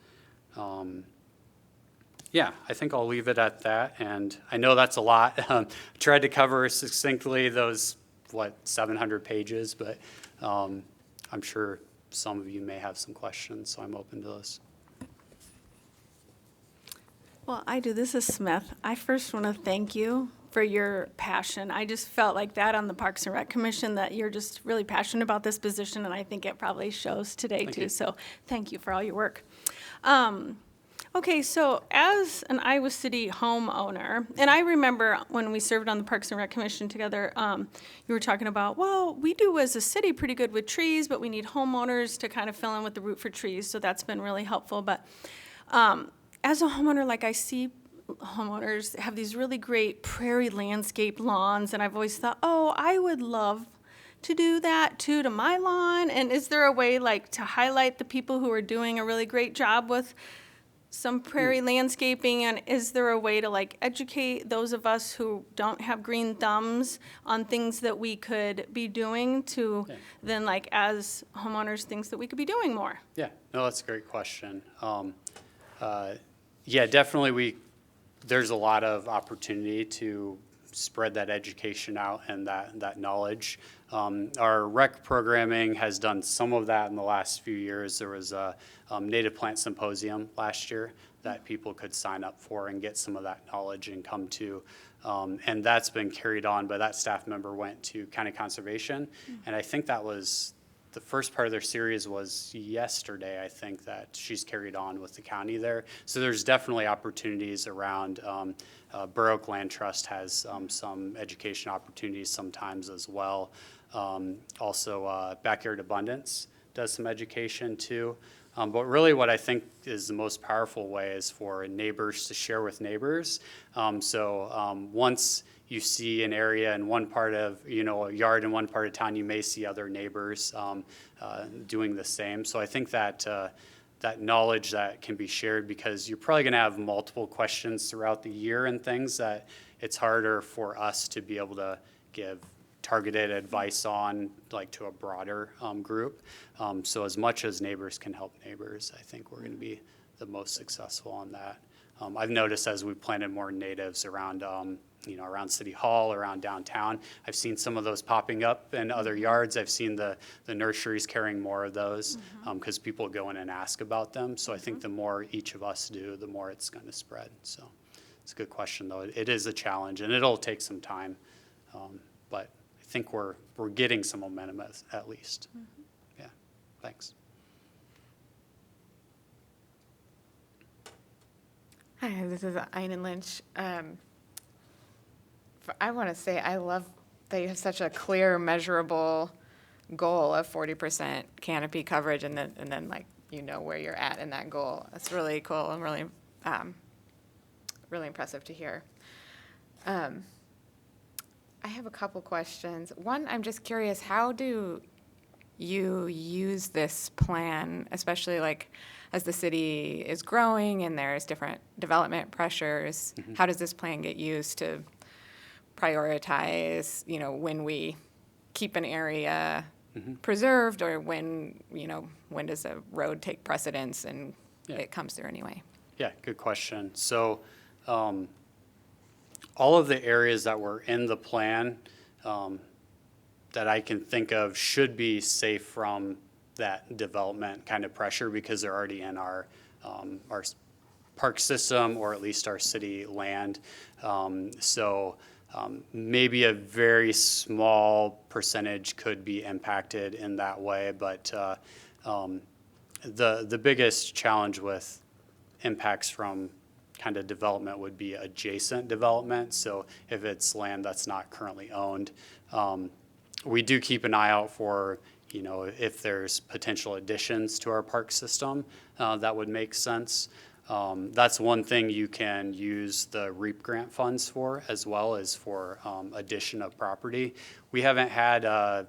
[SPEAKER 7] Yeah, I think I'll leave it at that. And I know that's a lot. I tried to cover succinctly those, 700 pages, but I'm sure some of you may have some questions, so I'm open to those.
[SPEAKER 8] Well, I do. This is Smith. I first want to thank you for your passion. I just felt like that on the Parks and Rec Commission, that you're just really passionate about this position, and I think it probably shows today too.
[SPEAKER 7] you.
[SPEAKER 8] So thank you for all your work. Okay, so as an Iowa City homeowner, and I remember when we served on the Parks and Rec Commission together, you were talking about, well, we do as a city pretty good with trees, but we need homeowners to kind of fill in with the root for trees, so that's been really helpful. But as a homeowner, like I see homeowners have these really great prairie landscape lawns, and I've always thought, oh, I would love to do that too to my lawn. And is there a way like to highlight the people who are doing a really great job with some prairie landscaping, and is there a way to like educate those of us who don't have green thumbs on things that we could be doing to then like as homeowners things that we could be doing more?
[SPEAKER 7] Yeah, no, that's a great question. Yeah, definitely there's a lot of opportunity to spread that education out and that knowledge. Our rec programming has done some of that in the last few years. There was a native plant symposium last year that people could sign up for and get some of that knowledge and come to. And that's been carried on, but that staff member went to county conservation. And I think that was the first part of their series was yesterday, I think, that she's carried on with the county there. So there's definitely opportunities around. Burr Oak Land Trust has some education opportunities sometimes as well. Also, Backyard Abundance does some education too. But really what I think is the most powerful way is for neighbors to share with neighbors. Once you see an area in one part of, a yard in one part of town, you may see other neighbors doing the same. So I think that that knowledge that can be shared, because you're probably going to have multiple questions throughout the year and things that it's harder for us to be able to give targeted advice on, like to a broader group. So as much as neighbors can help neighbors, I think we're going to be the most successful on that. I've noticed as we planted more natives around, around City Hall, around downtown, I've seen some of those popping up in other yards. I've seen the nurseries carrying more of those because people go in and ask about them. So I think the more each of us do, the more it's going to spread. So it's a good question, though. It is a challenge, and it'll take some time. But I think we're getting some momentum at least. Yeah, thanks.
[SPEAKER 4] Hi, this is Ina Lynch. I want to say I love that you have such a clear, measurable goal of 40% canopy coverage, and then like where you're at in that goal. It's really cool and really, really impressive to hear. I have a couple questions. One, I'm just curious, how do you use this plan, especially like as the city is growing and there's different development pressures? How does this plan get used to prioritize, when we keep an area preserved, or when does a road take precedence and it comes through anyway?
[SPEAKER 7] Yeah, good question. So all of the areas that were in the plan that I can think of should be safe from that development kind of pressure, because they're already in our park system, or at least our city land. Maybe a very small percentage could be impacted in that way, but the biggest challenge with impacts from kind of development would be adjacent development. So if it's land that's not currently owned, we do keep an eye out for, if there's potential additions to our park system that would make sense. That's one thing you can use the REAP grant funds for, as well as for addition of property. We haven't had a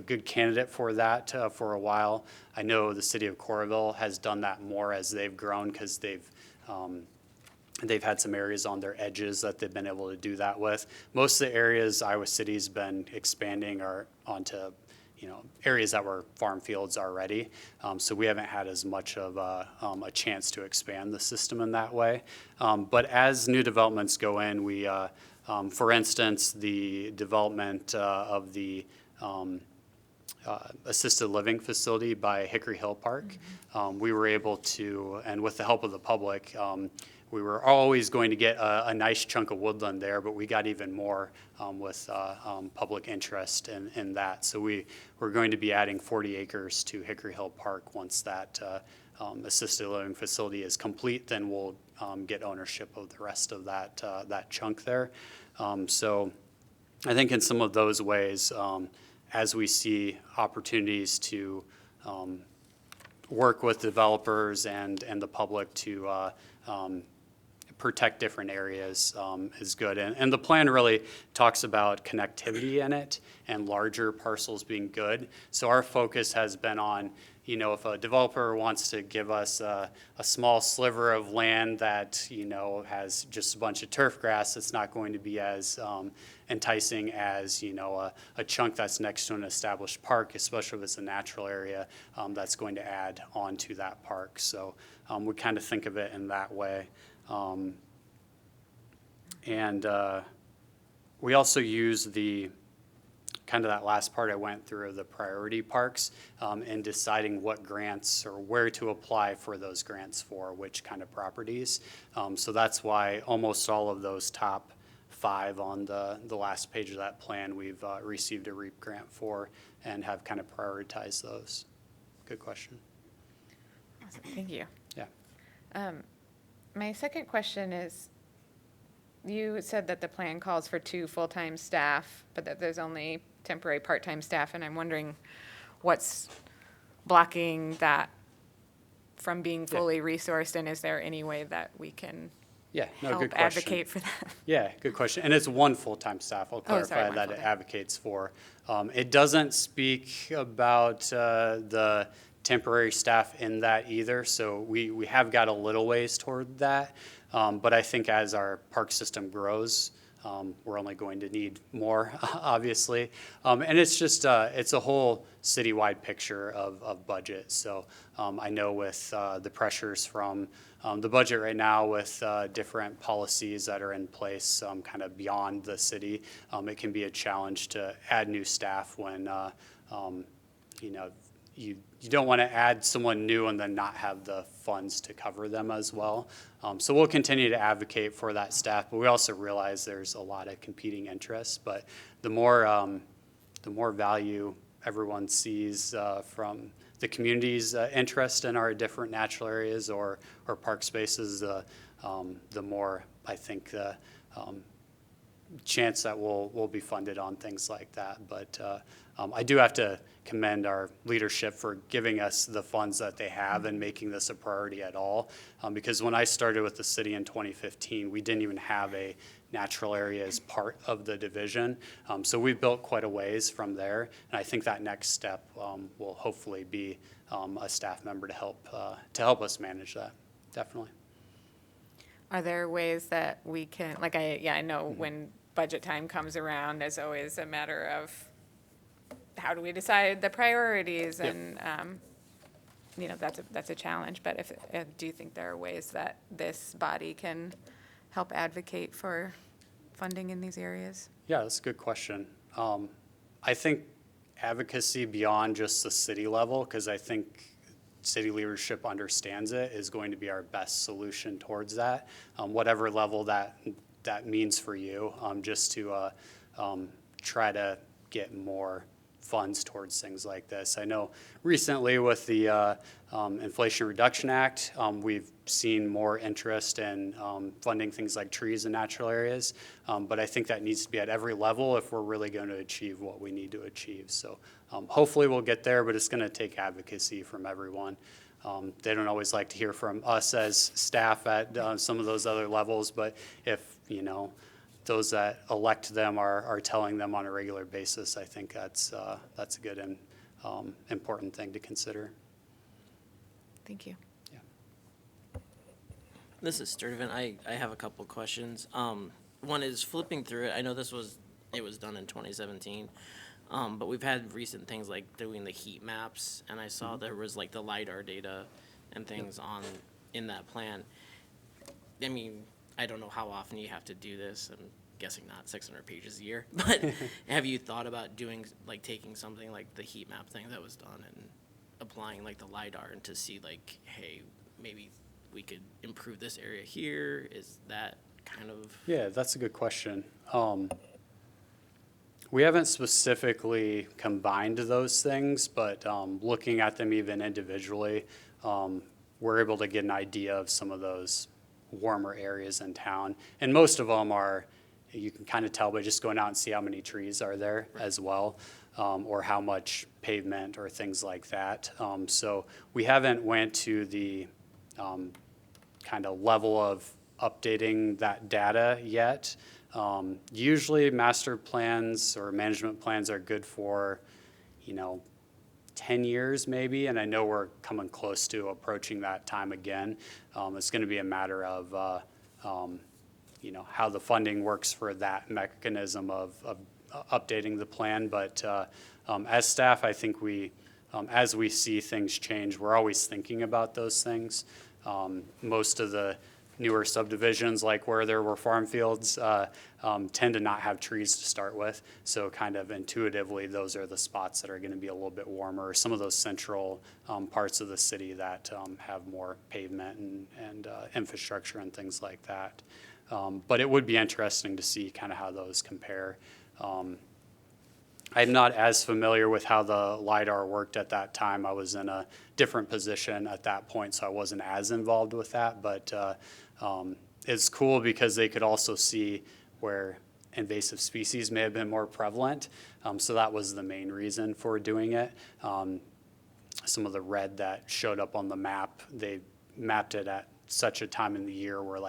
[SPEAKER 7] good candidate for that for a while. I know the city of Coralville has done that more as they've grown, because they've had some areas on their edges that they've been able to do that with. Most of the areas Iowa City's been expanding are onto areas that were farm fields already. So we haven't had as much of a chance to expand the system in that way. But as new developments go in, we, for instance, the development of the assisted living facility by Hickory Hill Park, we were able to, and with the help of the public, we were always going to get a nice chunk of woodland there, but we got even more with public interest in that. So we're going to be adding 40 acres to Hickory Hill Park once that assisted living facility is complete. Then we'll get ownership of the rest of that chunk there. So I think in some of those ways, as we see opportunities to work with developers and the public to protect different areas is good. And the plan really talks about connectivity in it and larger parcels being good. So our focus has been on, you know, if a developer wants to give us a small sliver of land that, you know, has just a bunch of turf grass, it's not going to be as enticing as, you know, a chunk that's next to an established park, especially if it's a natural area that's going to add on to that park. So we kind of think of it in that way. And we also use the kind of that last part I went through of the priority parks in deciding what grants or where to apply for those grants for which kind of properties. So that's why almost all of those top 5 on the last page of that plan we've received a REAP grant for and have kind of prioritized those. Good question.
[SPEAKER 4] Awesome. Thank you.
[SPEAKER 7] Yeah.
[SPEAKER 4] My second question is, you said that the plan calls for 2 full-time staff, but that there's only temporary part-time staff, and I'm wondering what's blocking that from being fully resourced, and is there any way that we can
[SPEAKER 7] Yeah, no,
[SPEAKER 4] help
[SPEAKER 7] good question.
[SPEAKER 4] advocate for that?
[SPEAKER 7] Yeah, good question. And it's 1 full-time staff. I'll
[SPEAKER 4] Oh, sorry,
[SPEAKER 7] clarify
[SPEAKER 4] one
[SPEAKER 7] that it
[SPEAKER 4] full-time.
[SPEAKER 7] advocates for. It doesn't speak about the temporary staff in that either, so we have got a little ways toward that. But I think as our park system grows, we're only going to need more, obviously. And it's just, it's a whole citywide picture of budget. So I know with the pressures from the budget right now with different policies that are in place kind of beyond the city, it can be a challenge to add new staff when, you know, you don't want to add someone new and then not have the funds to cover them as well. So we'll continue to advocate for that staff, but we also realize there's a lot of competing interests. But the more value everyone sees from the community's interest in our different natural areas or park spaces, the more I think the chance that we'll be funded on things like that. But I do have to commend our leadership for giving us the funds that they have and making this a priority at all. Because when I started with the city in 2015, we didn't even have a natural area as part of the division. So we've built quite a ways from there. And I think that next step will hopefully be a staff member to help us manage that, definitely.
[SPEAKER 4] Are there ways that we can, like, I know when budget time comes around, there's always a matter of how do we decide the priorities,
[SPEAKER 7] Yep.
[SPEAKER 4] and you know, that's a challenge. But if do you think there are ways that this body can help advocate for funding in these areas?
[SPEAKER 7] Yeah, that's a good question. I think advocacy beyond just the city level, because I think city leadership understands it, is going to be our best solution towards that, whatever level that means for you, just to try to get more funds towards things like this. I know recently with the Inflation Reduction Act, we've seen more interest in funding things like trees in natural areas, but I think that needs to be at every level if we're really going to achieve what we need to achieve. So hopefully we'll get there, but it's going to take advocacy from everyone. They don't always like to hear from us as staff at some of those other levels, but if, you know, those that elect them are telling them on a regular basis, I think that's a good and important thing to consider.
[SPEAKER 4] Thank you.
[SPEAKER 3] This is Sturtevant. I have a couple questions. One is flipping through it. I know it was done in 2017, but we've had recent things like doing the heat maps, and I saw there was like the LiDAR data and things in that plan. I mean, I don't know how often you have to do this. I'm guessing not 600 pages a year, but have you thought about doing, like, taking something like the heat map thing that was done and applying like the LiDAR and to see like, hey, maybe we could improve this area here? Is that kind of?
[SPEAKER 7] Yeah, that's a good question. We haven't specifically combined those things, but looking at them even individually, we're able to get an idea of some of those warmer areas in town. And most of them are, you can kind of tell by just going out and see how many trees are there as well, or how much pavement or things like that. So we haven't went to the kind of level of updating that data yet. Usually master plans or management plans are good for, 10 years maybe, and I know we're coming close to approaching that time again. It's going to be a matter of, how the funding works for that mechanism of updating the plan. But as staff, I think as we see things change, we're always thinking about those things. Most of the newer subdivisions, like where there were farm fields, tend to not have trees to start with. So kind of intuitively, those are the spots that are going to be a little bit warmer. Some of those central parts of the city that have more pavement and infrastructure and things like that. But it would be interesting to see kind of how those compare. I'm not as familiar with how the LiDAR worked at that time. I was in a different position at that point, so I wasn't as involved with that. But it's cool because they could also see where invasive species may have been more prevalent. So that was the main reason for doing it. Some of the red that showed up on the map, they mapped it at such a time in the year where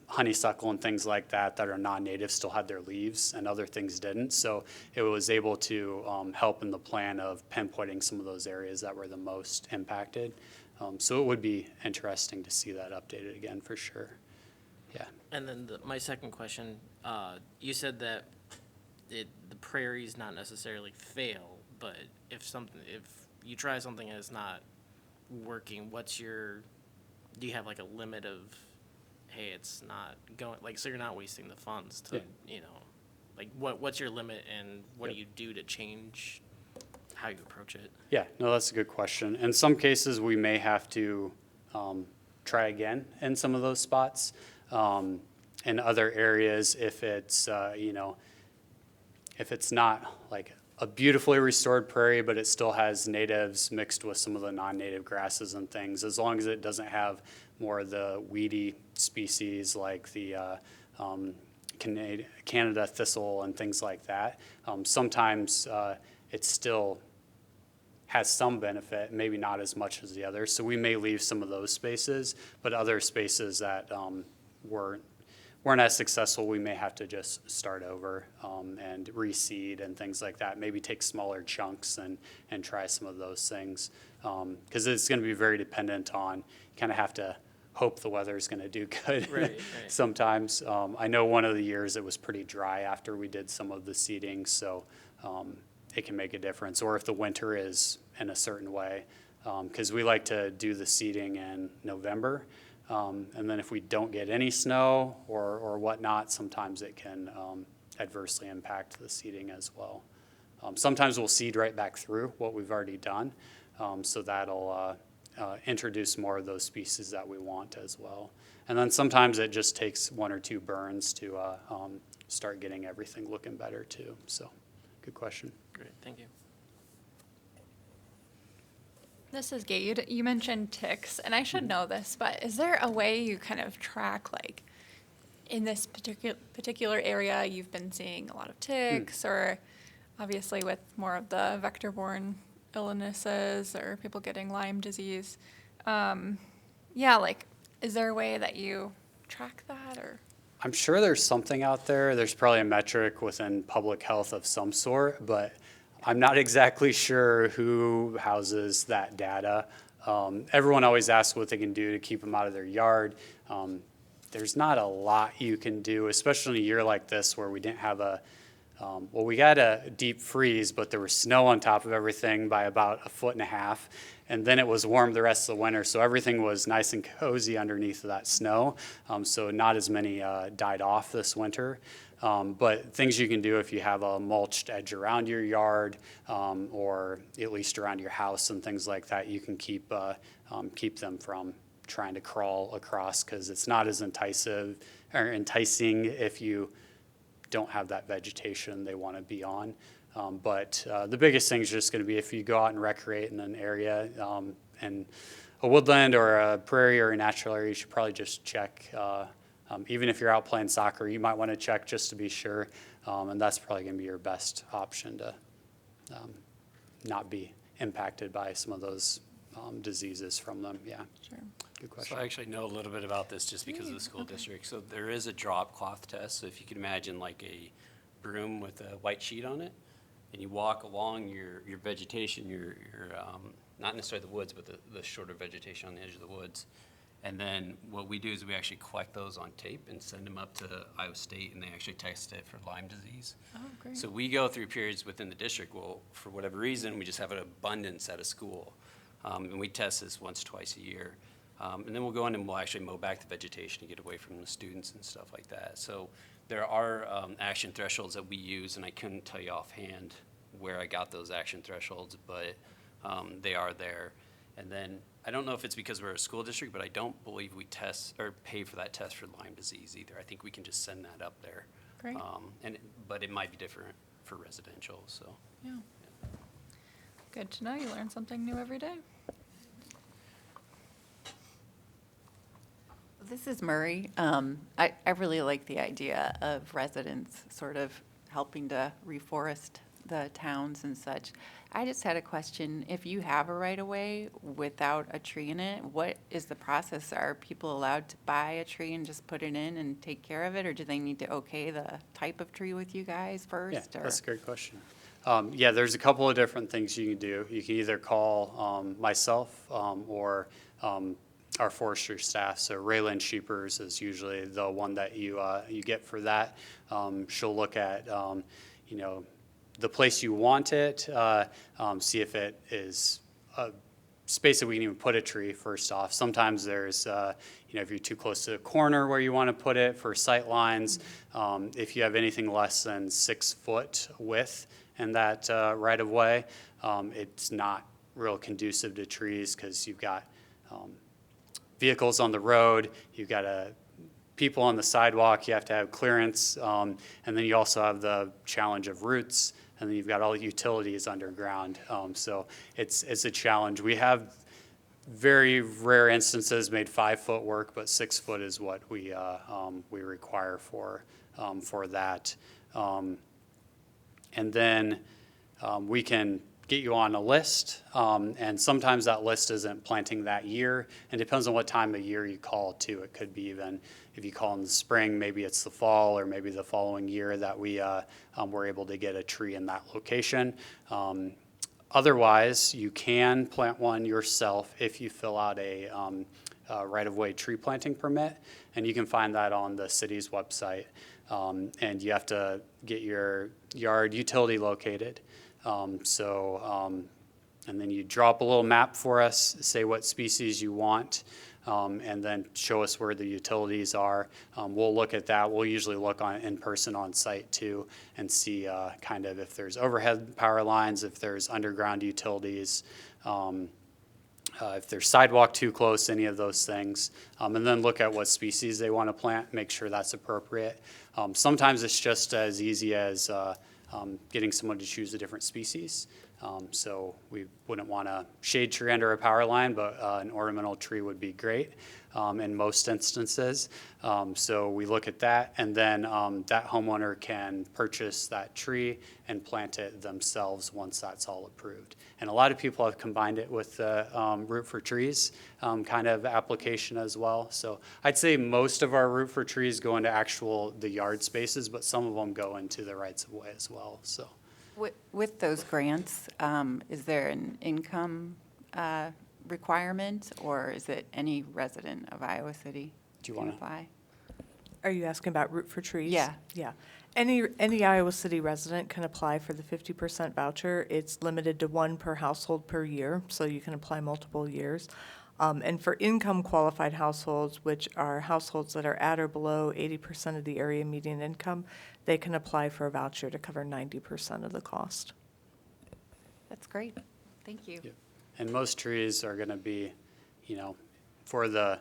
[SPEAKER 7] honeysuckle and things like that are non-native still had their leaves and other things didn't. So it was able to help in the plan of pinpointing some of those areas that were the most impacted. So it would be interesting to see that updated again for sure. Yeah.
[SPEAKER 3] And then my second question, you said that the prairies not necessarily fail, but if you try something and it's not working, do you have like a limit of, hey, it's not going, so you're not wasting the funds to, what's your limit and what do you do to change how you approach it?
[SPEAKER 7] Yeah, no, that's a good question. In some cases, we may have to try again in some of those spots. In other areas, if it's, if it's not like a beautifully restored prairie, but it still has natives mixed with some of the non-native grasses and things, as long as it doesn't have more of the weedy species like the Canada thistle and things like that. Sometimes it still has some benefit, maybe not as much as the others. So we may leave some of those spaces, but other spaces that weren't as successful, we may have to just start over and reseed and things like that. Maybe take smaller chunks and try some of those things. Because it's going to be very dependent on, you kind of have to hope the weather is going to do good
[SPEAKER 3] Right.
[SPEAKER 7] sometimes. I know one of the years it was pretty dry after we did some of the seeding, so it can make a difference. Or if the winter is in a certain way, because we like to do the seeding in November. And then if we don't get any snow or whatnot, sometimes it can adversely impact the seeding as well. Sometimes we'll seed right back through what we've already done, so that'll introduce more of those species that we want as well. And then sometimes it just takes 1 or 2 burns to start getting everything looking better too. So, good question.
[SPEAKER 3] Great, thank you.
[SPEAKER 6] This is Gade. You mentioned ticks, and I should know this, but is there a way you kind of track, in this particular area, you've been seeing a lot of ticks, or obviously with more of the vector-borne illnesses or people getting Lyme disease? Is there a way that you track that, or?
[SPEAKER 7] I'm sure there's something out there. There's probably a metric within public health of some sort, but I'm not exactly sure who houses that data. Everyone always asks what they can do to keep them out of their yard. There's not a lot you can do, especially in a year like this where we didn't have we got a deep freeze, but there was snow on top of everything by about 1.5 feet. And then it was warm the rest of the winter, so everything was nice and cozy underneath of that snow. So not as many died off this winter. But things you can do if you have a mulched edge around your yard, or at least around your house and things like that, you can keep them from trying to crawl across, because it's not as enticing if you don't have that vegetation they want to be on. But the biggest thing is just going to be if you go out and recreate in an area, and a woodland or a prairie or a natural area, you should probably just check. Even if you're out playing soccer, you might want to check just to be sure. And that's probably going to be your best option to not be impacted by some of those diseases from them. Yeah.
[SPEAKER 2] Sure.
[SPEAKER 7] Good
[SPEAKER 9] So
[SPEAKER 7] question.
[SPEAKER 9] I actually know a little bit about this just because of the school district. So there is a drop cloth test. So if you can imagine like a broom with a white sheet on it, and you walk along your vegetation, your not necessarily the woods, but the shorter vegetation on the edge of the woods. And then what we do is we actually collect those on tape and send them up to Iowa State, and they actually test it for Lyme disease.
[SPEAKER 2] Oh, great.
[SPEAKER 9] So we go through periods within the district, well, for whatever reason, we just have an abundance at a school. And we test this once, twice a year. And then we'll go in and we'll actually mow back the vegetation to get away from the students and stuff like that. So there are action thresholds that we use, and I couldn't tell you offhand where I got those action thresholds, but they are there. And then I don't know if it's because we're a school district, but I don't believe we test or pay for that test for Lyme disease either. I think we can just send that up there.
[SPEAKER 2] Great.
[SPEAKER 9] But it might be different for residential, so.
[SPEAKER 6] Yeah. Good to know. You learn something new every day.
[SPEAKER 10] This is Murray. I really like the idea of residents sort of helping to reforest the towns and such. I just had a question. If you have a right-of-way without a tree in it, what is the process? Are people allowed to buy a tree and just put it in and take care of it? Or do they need to okay the type of tree with you guys first?
[SPEAKER 7] Yeah,
[SPEAKER 10] or-
[SPEAKER 7] that's a great question. Yeah, there's a couple of different things you can do. You can either call myself or our forestry staff. So Raylan Sheepers is usually the one that you get for that. She'll look at the place you want it, see if it is a space that we can even put a tree first off. Sometimes there's, if you're too close to the corner where you want to put it for sight lines, if you have anything less than 6 foot width in that right of way, it's not real conducive to trees because you've got vehicles on the road, you've got people on the sidewalk, you have to have clearance, and then you also have the challenge of roots, and then you've got all the utilities underground. So it's a challenge. We have very rare instances made 5 foot work, but 6 foot is what we require for that. And then we can get you on a list, and sometimes that list isn't planting that year, and depends on what time of year you call too. It could be even, if you call in the spring, maybe it's the fall, or maybe the following year that we were able to get a tree in that location. Otherwise, you can plant one yourself if you fill out a right-of-way tree planting permit, and you can find that on the city's website. And you have to get your yard utility located. And then you draw up a little map for us, say what species you want, and then show us where the utilities are. We'll look at that. We'll usually look in person on site too and see kind of if there's overhead power lines, if there's underground utilities, if there's sidewalk too close, any of those things, and then look at what species they want to plant, make sure that's appropriate. Sometimes it's just as easy as getting someone to choose a different species. So we wouldn't want a shade tree under a power line, but an ornamental tree would be great in most instances. So we look at that, and then that homeowner can purchase that tree and plant it themselves once that's all approved. And a lot of people have combined it with the Root for Trees kind of application as well. So I'd say most of our Root for Trees go into the yard spaces, but some of them go into the rights of way as well, so.
[SPEAKER 10] With those grants, is there an income requirement, or is it any resident of Iowa City
[SPEAKER 7] Do you
[SPEAKER 10] can
[SPEAKER 7] wanna-
[SPEAKER 10] apply?
[SPEAKER 1] Are you asking about Root for Trees?
[SPEAKER 10] Yeah.
[SPEAKER 1] Yeah. Any Iowa City resident can apply for the 50% voucher. It's limited to 1 per household per year, so you can apply multiple years. And for income qualified households, which are households that are at or below 80% of the area median income, they can apply for a voucher to cover 90% of the cost.
[SPEAKER 10] That's great. Thank you.
[SPEAKER 7] Yeah. And most trees are going to be, if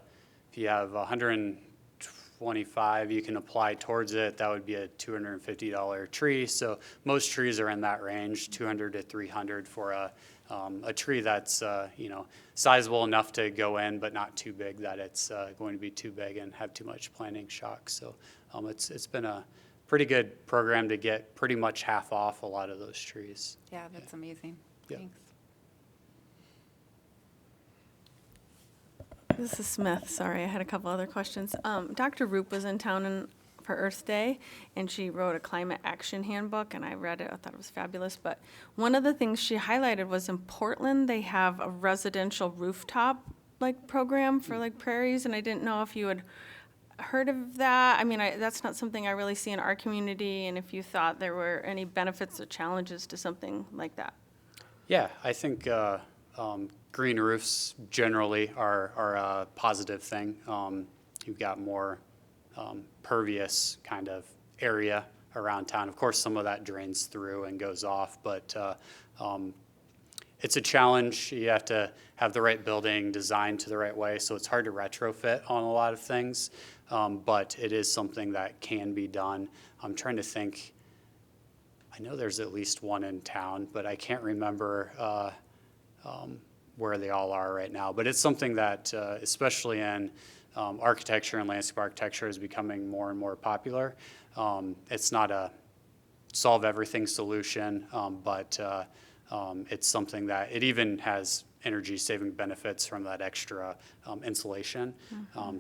[SPEAKER 7] you have 125, you can apply towards it. That would be a $250 tree. So most trees are in that range, 200 to 300 for a tree that's, sizable enough to go in, but not too big that it's going to be too big and have too much planting shock. So it's been a pretty good program to get pretty much half off a lot of those trees.
[SPEAKER 10] Yeah, that's amazing.
[SPEAKER 7] Yeah.
[SPEAKER 10] Thanks.
[SPEAKER 8] This is Smith. Sorry, I had a couple other questions. Dr. Roop was in town for Earth Day, and she wrote a climate action handbook, and I read it. I thought it was fabulous. But one of the things she highlighted was in Portland, they have a residential rooftop program for prairies, and I didn't know if you had heard of that. I mean, that's not something I really see in our community, and if you thought there were any benefits or challenges to something like that.
[SPEAKER 7] Yeah, I think green roofs generally are a positive thing. You've got more pervious kind of area around town. Of course, some of that drains through and goes off, but it's a challenge. You have to have the right building designed to the right way, so it's hard to retrofit on a lot of things, but it is something that can be done. I'm trying to think. I know there's at least one in town, but I can't remember where they all are right now. But it's something that, especially in architecture and landscape architecture, is becoming more and more popular. It's not a solve everything solution, but it's something that it even has energy saving benefits from that extra insulation.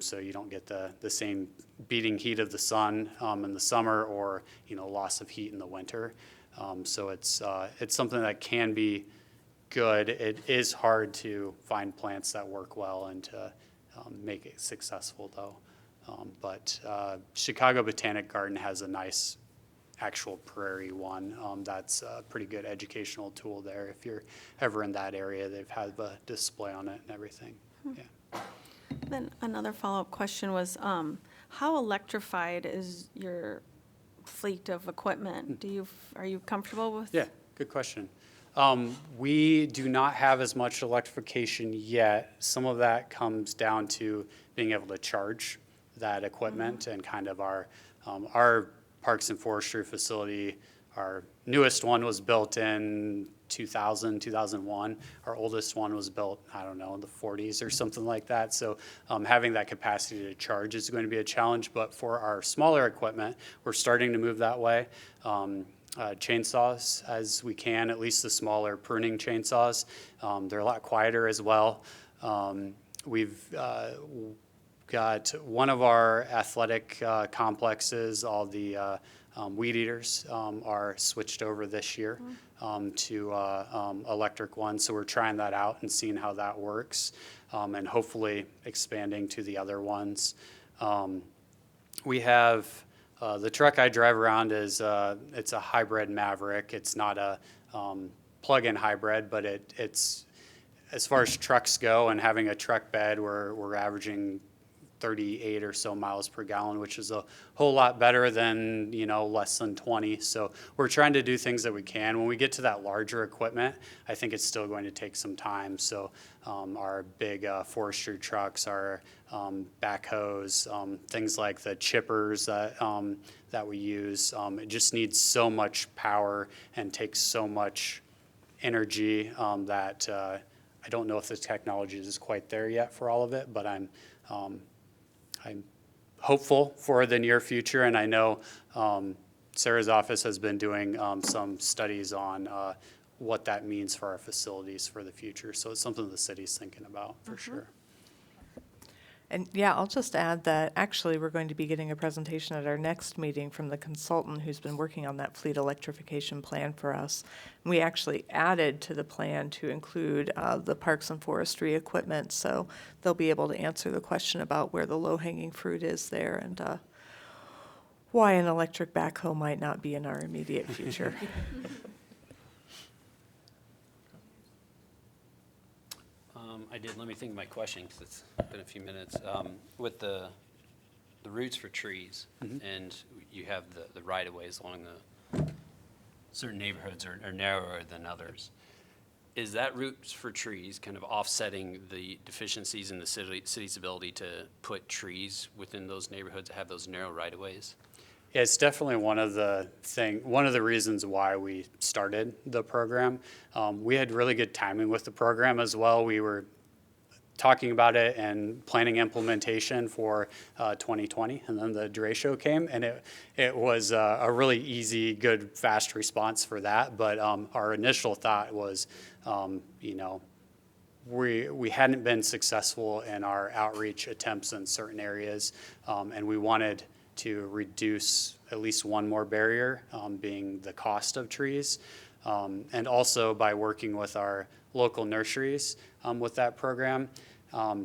[SPEAKER 7] So you don't get the same beating heat of the sun in the summer, or loss of heat in the winter. So it's something that can be good. It is hard to find plants that work well and to make it successful, though. But Chicago Botanic Garden has a nice actual prairie one. That's a pretty good educational tool there. If you're ever in that area, they've had the display on it and everything. Yeah.
[SPEAKER 8] Then another follow-up question was, how electrified is your fleet of equipment? Are you comfortable with?
[SPEAKER 7] Yeah, good question. We do not have as much electrification yet. Some of that comes down to being able to charge that equipment, and kind of our Parks and Forestry facility. Our newest one was built in 2000, 2001. Our oldest one was built, I don't know, in the 40s or something like that. So having that capacity to charge is going to be a challenge. But for our smaller equipment, we're starting to move that way. Chainsaws, as we can, at least the smaller pruning chainsaws. They're a lot quieter as well. We've got one of our athletic complexes, all the weed eaters are switched over this year to electric ones. So we're trying that out and seeing how that works, and hopefully expanding to the other ones. We have the truck I drive around it's a hybrid Maverick. It's not a plug-in hybrid, but it's as far as trucks go and having a truck bed, we're averaging 38 or so miles per gallon, which is a whole lot better than, less than 20. So we're trying to do things that we can. When we get to that larger equipment, I think it's still going to take some time. So our big forestry trucks, our backhoes, things like the chippers that we use, it just needs so much power and takes so much energy that I don't know if the technology is quite there yet for all of it, but I'm hopeful for the near future, and I know Sarah's office has been doing some studies on what that means for our facilities for the future. So it's something the city's thinking about for sure.
[SPEAKER 1] And yeah, I'll just add that actually we're going to be getting a presentation at our next meeting from the consultant who's been working on that fleet electrification plan for us. And we actually added to the plan to include the Parks and Forestry equipment, so they'll be able to answer the question about where the low-hanging fruit is there and why an electric backhoe might not be in our immediate future.
[SPEAKER 9] Let me think of my question, because it's been a few minutes. With the routes for trees, and you have the right-of-ways along certain neighborhoods are narrower than others. is that Roots for Trees kind of offsetting the deficiencies in the city's ability to put trees within those neighborhoods that have those narrow right-of-ways?
[SPEAKER 7] Yeah, it's definitely one of the reasons why we started the program. We had really good timing with the program as well. We were talking about it and planning implementation for 2020, and then the derecho came, and it was a really easy, good, fast response for that. But our initial thought was, we hadn't been successful in our outreach attempts in certain areas, and we wanted to reduce at least one more barrier, being the cost of trees. And also by working with our local nurseries with that program,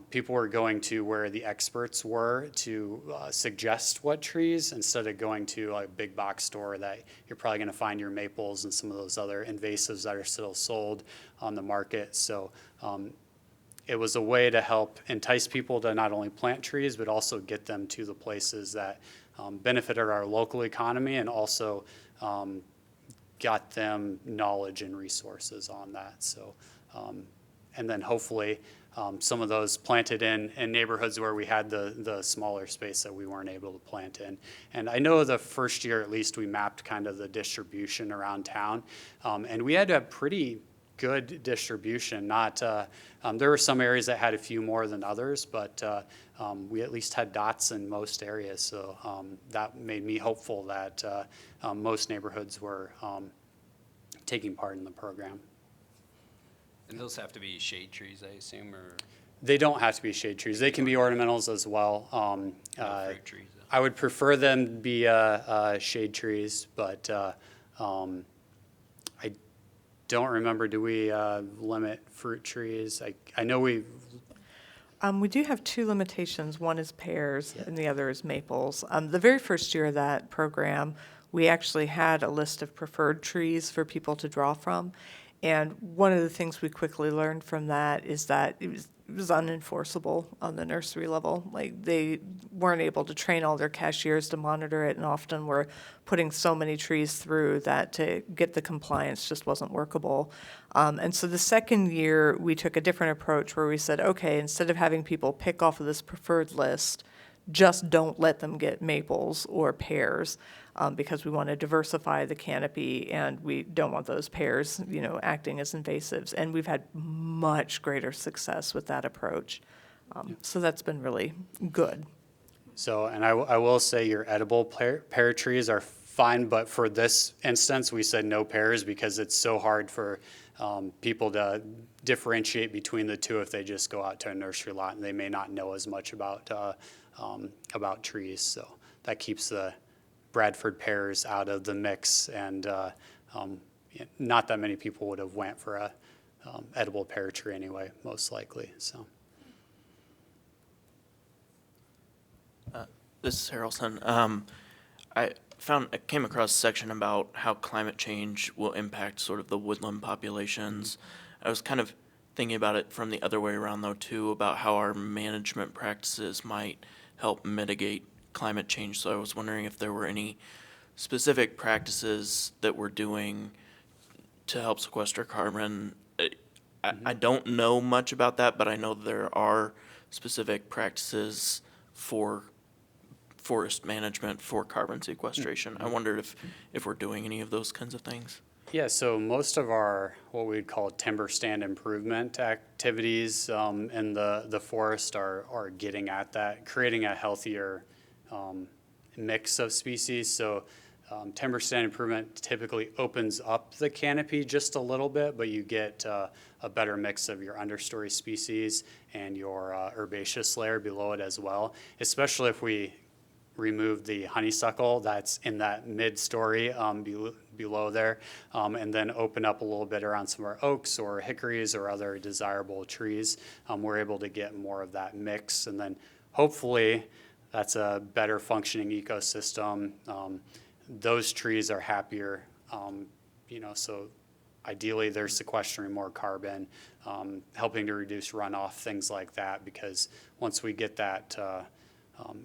[SPEAKER 7] people were going to where the experts were to suggest what trees, instead of going to a big box store that you're probably going to find your maples and some of those other invasives that are still sold on the market. So it was a way to help entice people to not only plant trees, but also get them to the places that benefited our local economy, and also got them knowledge and resources on that. So, and then hopefully some of those planted in neighborhoods where we had the smaller space that we weren't able to plant in. And I know the first year, at least, we mapped kind of the distribution around town, and we had a pretty good distribution. Not there were some areas that had a few more than others, but we at least had dots in most areas. So that made me hopeful that most neighborhoods were taking part in the program.
[SPEAKER 9] And those have to be shade trees, I assume, or
[SPEAKER 7] They don't have to be shade trees. They can be ornamentals as well.
[SPEAKER 9] no fruit trees?
[SPEAKER 7] I would prefer them to be shade trees, but I don't remember, do we limit fruit trees? I know we
[SPEAKER 1] We do have two limitations. One is pears and the other is maples. The very first year of that program, we actually had a list of preferred trees for people to draw from. And one of the things we quickly learned from that is that it was unenforceable on the nursery level. Like, they weren't able to train all their cashiers to monitor it, and often were putting so many trees through that to get the compliance just wasn't workable. And so the second year, we took a different approach where we said, okay, instead of having people pick off of this preferred list, just don't let them get maples or pears, because we want to diversify the canopy, and we don't want those pears, acting as invasives. And we've had much greater success with that approach. So that's been really good.
[SPEAKER 7] So, and I will say your edible pear trees are fine, but for this instance, we said no pears because it's so hard for people to differentiate between the two if they just go out to a nursery lot and they may not know as much about trees. So that keeps the Bradford pears out of the mix, and not that many people would have went for a edible pear tree anyway, most likely. So.
[SPEAKER 5] This is Harrelson. I came across a section about how climate change will impact sort of the woodland populations. I was kind of thinking about it from the other way around, though, too, about how our management practices might help mitigate climate change. So I was wondering if there were any specific practices that we're doing to help sequester carbon. I don't know much about that, but I know there are specific practices for forest management for carbon sequestration. I wondered if we're doing any of those kinds of things.
[SPEAKER 7] Yeah, so most of our, what we'd call timber stand improvement activities in the forest are getting at that, creating a healthier mix of species. So timber stand improvement typically opens up the canopy just a little bit, but you get a better mix of your understory species and your herbaceous layer below it as well, especially if we remove the honeysuckle that's in that mid-story below there, and then open up a little bit around some of our oaks or hickories or other desirable trees. We're able to get more of that mix, and then hopefully that's a better functioning ecosystem. Those trees are happier, so ideally they're sequestering more carbon, helping to reduce runoff, things like that, because once we get that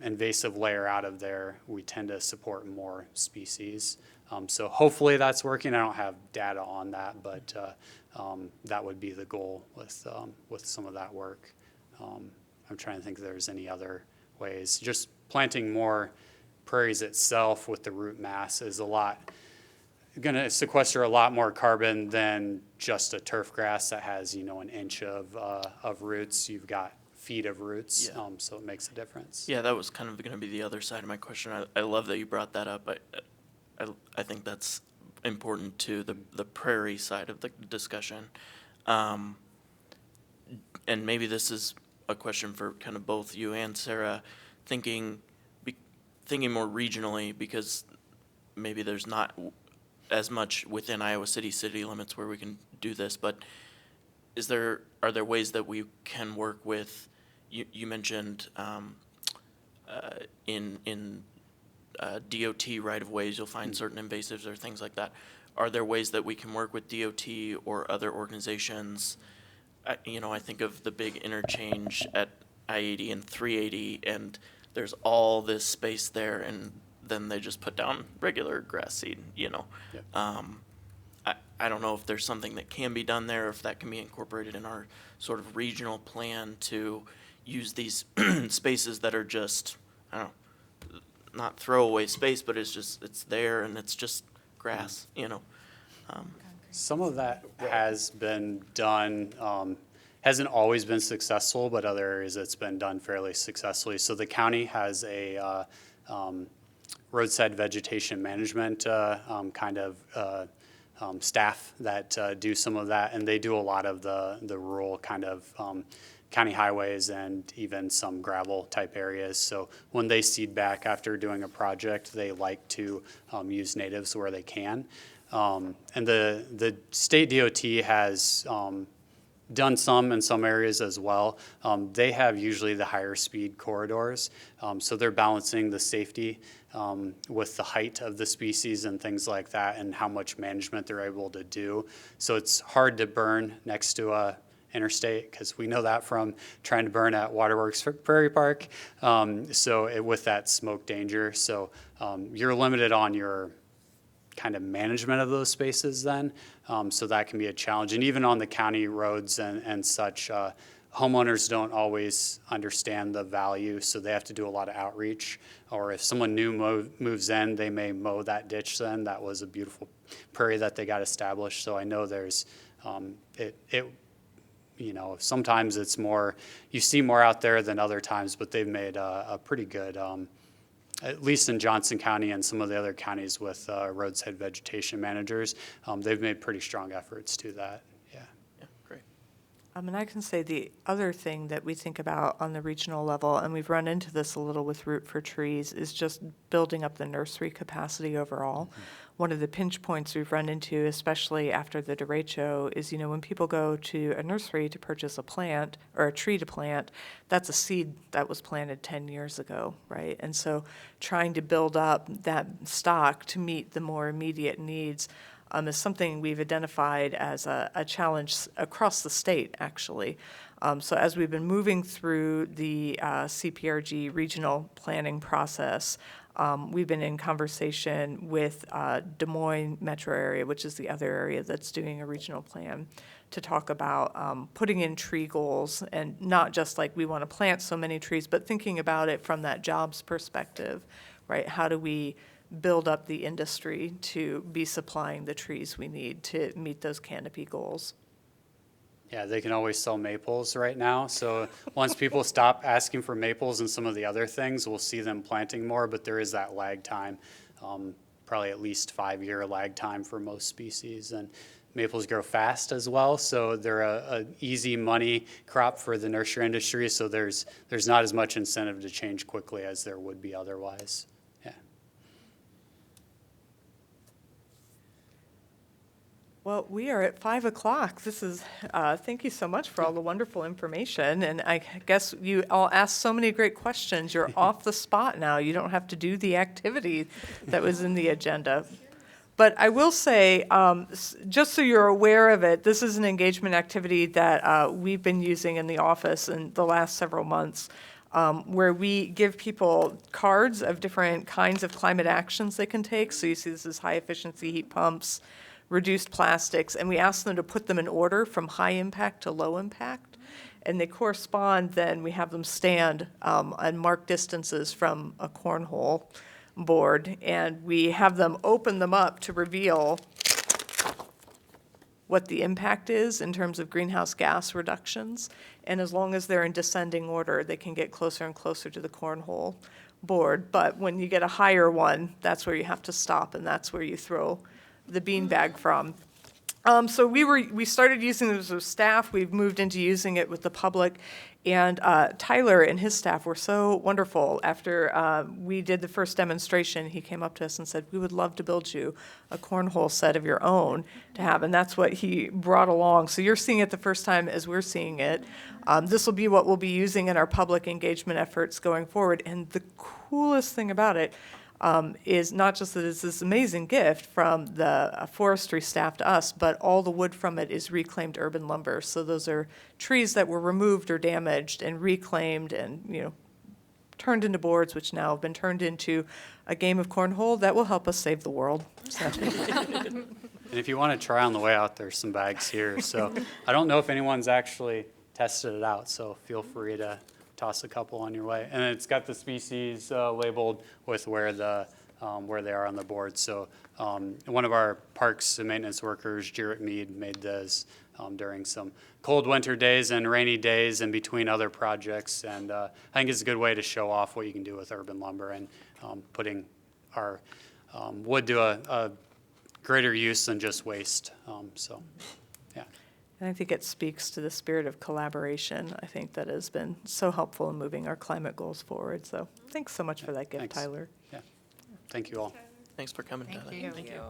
[SPEAKER 7] invasive layer out of there, we tend to support more species So hopefully that's working. I don't have data on that, but that would be the goal with some of that work. I'm trying to think if there's any other ways. Just planting more prairies itself with the root mass is going to sequester a lot more carbon than just a turf grass that has, an inch of roots. You've got feet of roots,
[SPEAKER 5] Yeah.
[SPEAKER 7] So it makes a difference.
[SPEAKER 5] Yeah, that was kind of going to be the other side of my question. I love that you brought that up. I think that's important to the prairie side of the discussion. And maybe this is a question for kind of both you and Sarah, thinking more regionally, because maybe there's not as much within Iowa city limits where we can do this, but are there ways that we can work with, you mentioned in DOT right-of-ways, you'll find certain invasives or things like that. Are there ways that we can work with DOT or other organizations? I think of the big interchange at I-80 and 380, and there's all this space there, and then they just put down regular grass seed,
[SPEAKER 7] Yep.
[SPEAKER 5] I don't know if there's something that can be done there, if that can be incorporated in our sort of regional plan to use these spaces that are just, I don't know, not throwaway space, but it's there and it's just grass,
[SPEAKER 7] Some of that has been done, hasn't always been successful, but other areas it's been done fairly successfully. So the county has a roadside vegetation management staff that do some of that, and they do a lot of the rural kind of county highways and even some gravel type areas. So when they seed back after doing a project, they like to use natives where they can. And the state DOT has done some in some areas as well. They have usually the higher speed corridors, so they're balancing the safety with the height of the species and things like that, and how much management they're able to do. So it's hard to burn next to a interstate, because we know that from trying to burn at Waterworks Prairie Park. With that smoke danger, so you're limited on your kind of management of those spaces then. So that can be a challenge. And even on the county roads and such, homeowners don't always understand the value, so they have to do a lot of outreach. Or if someone new moves in, they may mow that ditch then. That was a beautiful prairie that they got established. So I know there's, sometimes it's more, you see more out there than other times, but they've made a pretty good, at least in Johnson County and some of the other counties with roadside vegetation managers, they've made pretty strong efforts to that. Yeah.
[SPEAKER 5] Yeah, great.
[SPEAKER 1] And I can say the other thing that we think about on the regional level, and we've run into this a little with Root for Trees, is just building up the nursery capacity overall. Mm-hmm. One of the pinch points we've run into, especially after the derecho, is, when people go to a nursery to purchase a plant or a tree to plant, that's a seed that was planted 10 years ago, right? And so trying to build up that stock to meet the more immediate needs is something we've identified as a challenge across the state, actually. So as we've been moving through the CPRG regional planning process, we've been in conversation with Des Moines metro area, which is the other area that's doing a regional plan, to talk about putting in tree goals, and not just like we want to plant so many trees, but thinking about it from that jobs perspective, right? How do we build up the industry to be supplying the trees we need to meet those canopy goals?
[SPEAKER 7] Yeah, they can always sell maples right now. So once people stop asking for maples and some of the other things, we'll see them planting more, but there is that lag time, probably at least 5-year lag time for most species. And maples grow fast as well, so they're a easy money crop for the nursery industry, so there's not as much incentive to change quickly as there would be otherwise. Yeah.
[SPEAKER 1] Well, we are at 5 o'clock. This is, thank you so much for all the wonderful information. And I guess you all asked so many great questions. You're off the spot now. You don't have to do the activity that was in the agenda. But I will say, just so you're aware of it, this is an engagement activity that we've been using in the office in the last several months. where we give people cards of different kinds of climate actions they can take. So you see this is high-efficiency heat pumps, reduced plastics, and we ask them to put them in order from high impact to low impact. And they correspond, then we have them stand and mark distances from a cornhole board, and we have them open them up to reveal what the impact is in terms of greenhouse gas reductions. And as long as they're in descending order, they can get closer and closer to the cornhole board. But when you get a higher one, that's where you have to stop, and that's where you throw the beanbag from. So we started using this with staff. We've moved into using it with the public. And Tyler and his staff were so wonderful. After we did the first demonstration, he came up to us and said, "We would love to build you a cornhole set of your own to have." And that's what he brought along. So you're seeing it the first time as we're seeing it. This will be what we'll be using in our public engagement efforts going forward. And the coolest thing about it is not just that it's this amazing gift from the forestry staff to us, but all the wood from it is reclaimed urban lumber. So those are trees that were removed or damaged and reclaimed and, turned into boards, which now have been turned into a game of cornhole that will help us save the world. So.
[SPEAKER 7] And if you want to try on the way out, there's some bags here. So I don't know if anyone's actually tested it out, so feel free to toss a couple on your way. And it's got the species labeled with where they are on the board. So one of our parks and maintenance workers, Jarrett Mead, made this during some cold winter days and rainy days and between other projects. And I think it's a good way to show off what you can do with urban lumber and putting our wood to a greater use than just waste. So, yeah.
[SPEAKER 1] And I think it speaks to the spirit of collaboration, I think, that has been so helpful in moving our climate goals forward. So thanks so much for that gift,
[SPEAKER 7] Thanks.
[SPEAKER 1] Tyler.
[SPEAKER 7] Yeah. Thank you all.
[SPEAKER 5] Thanks for coming, Tyler.
[SPEAKER 10] Thank you.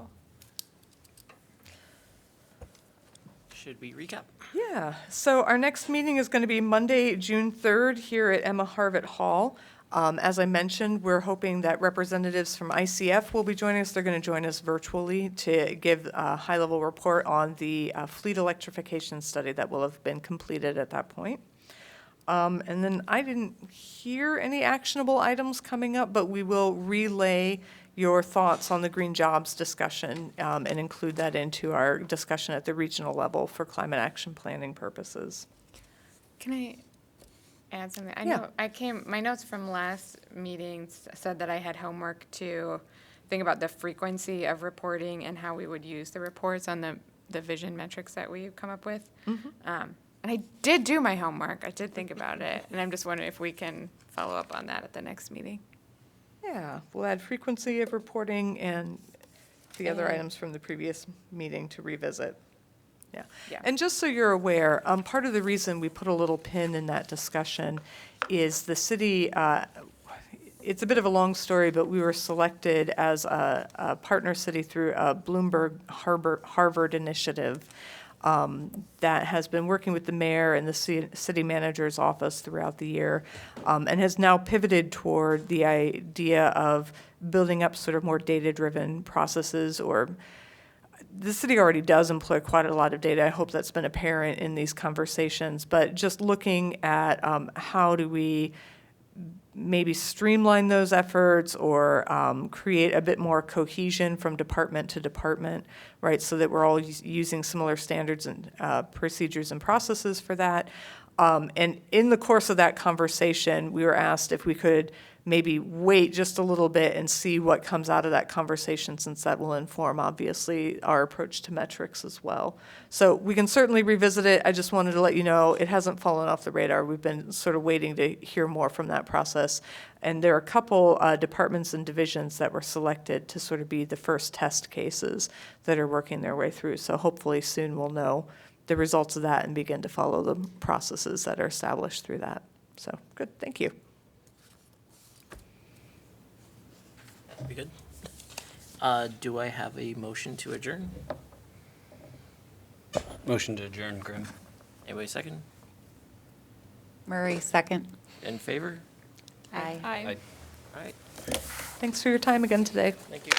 [SPEAKER 3] Should we recap?
[SPEAKER 1] Yeah, so our next meeting is going to be Monday, June 3rd, here at Emma Harvett Hall. As I mentioned, we're hoping that representatives from ICF will be joining us. They're going to join us virtually to give a high-level report on the fleet electrification study that will have been completed at that point. And then I didn't hear any actionable items coming up, but we will relay your thoughts on the green jobs discussion and include that into our discussion at the regional level for climate action planning purposes.
[SPEAKER 4] Can I add something? I
[SPEAKER 1] Yeah.
[SPEAKER 4] know my notes from last meeting said that I had homework to think about the frequency of reporting and how we would use the reports on the vision metrics that we've come up with. And I did do my homework. I did think about it. And I'm just wondering if we can follow up on that at the next meeting.
[SPEAKER 1] Yeah, we'll add frequency of reporting and the other
[SPEAKER 4] And-
[SPEAKER 1] items from the previous meeting to revisit. Yeah.
[SPEAKER 4] Yeah.
[SPEAKER 1] And just so you're aware, part of the reason we put a little pin in that discussion is the city, it's a bit of a long story, but we were selected as a partner city through a Bloomberg Harvard initiative that has been working with the mayor and the city manager's office throughout the year, and has now pivoted toward the idea of building up sort of more data-driven processes. Or the city already does employ quite a lot of data. I hope that's been apparent in these conversations. But just looking at how do we maybe streamline those efforts or create a bit more cohesion from department to department, right? So that we're all using similar standards and procedures and processes for that. And in the course of that conversation, we were asked if we could maybe wait just a little bit and see what comes out of that conversation, since that will inform, obviously, our approach to metrics as well. So we can certainly revisit it. I just wanted to let you know it hasn't fallen off the radar. We've been sort of waiting to hear more from that process. And there are a couple departments and divisions that were selected to sort of be the first test cases that are working their way through. So hopefully soon we'll know the results of that and begin to follow the processes that are established through that. So, good, thank you.
[SPEAKER 3] We good? Do I have a motion to adjourn?
[SPEAKER 9] Motion to adjourn, Grim.
[SPEAKER 3] Anybody second?
[SPEAKER 10] Murray, second.
[SPEAKER 3] In favor?
[SPEAKER 10] Aye.
[SPEAKER 6] Aye.
[SPEAKER 3] All right,
[SPEAKER 1] Thanks for your time again today.
[SPEAKER 3] thank you.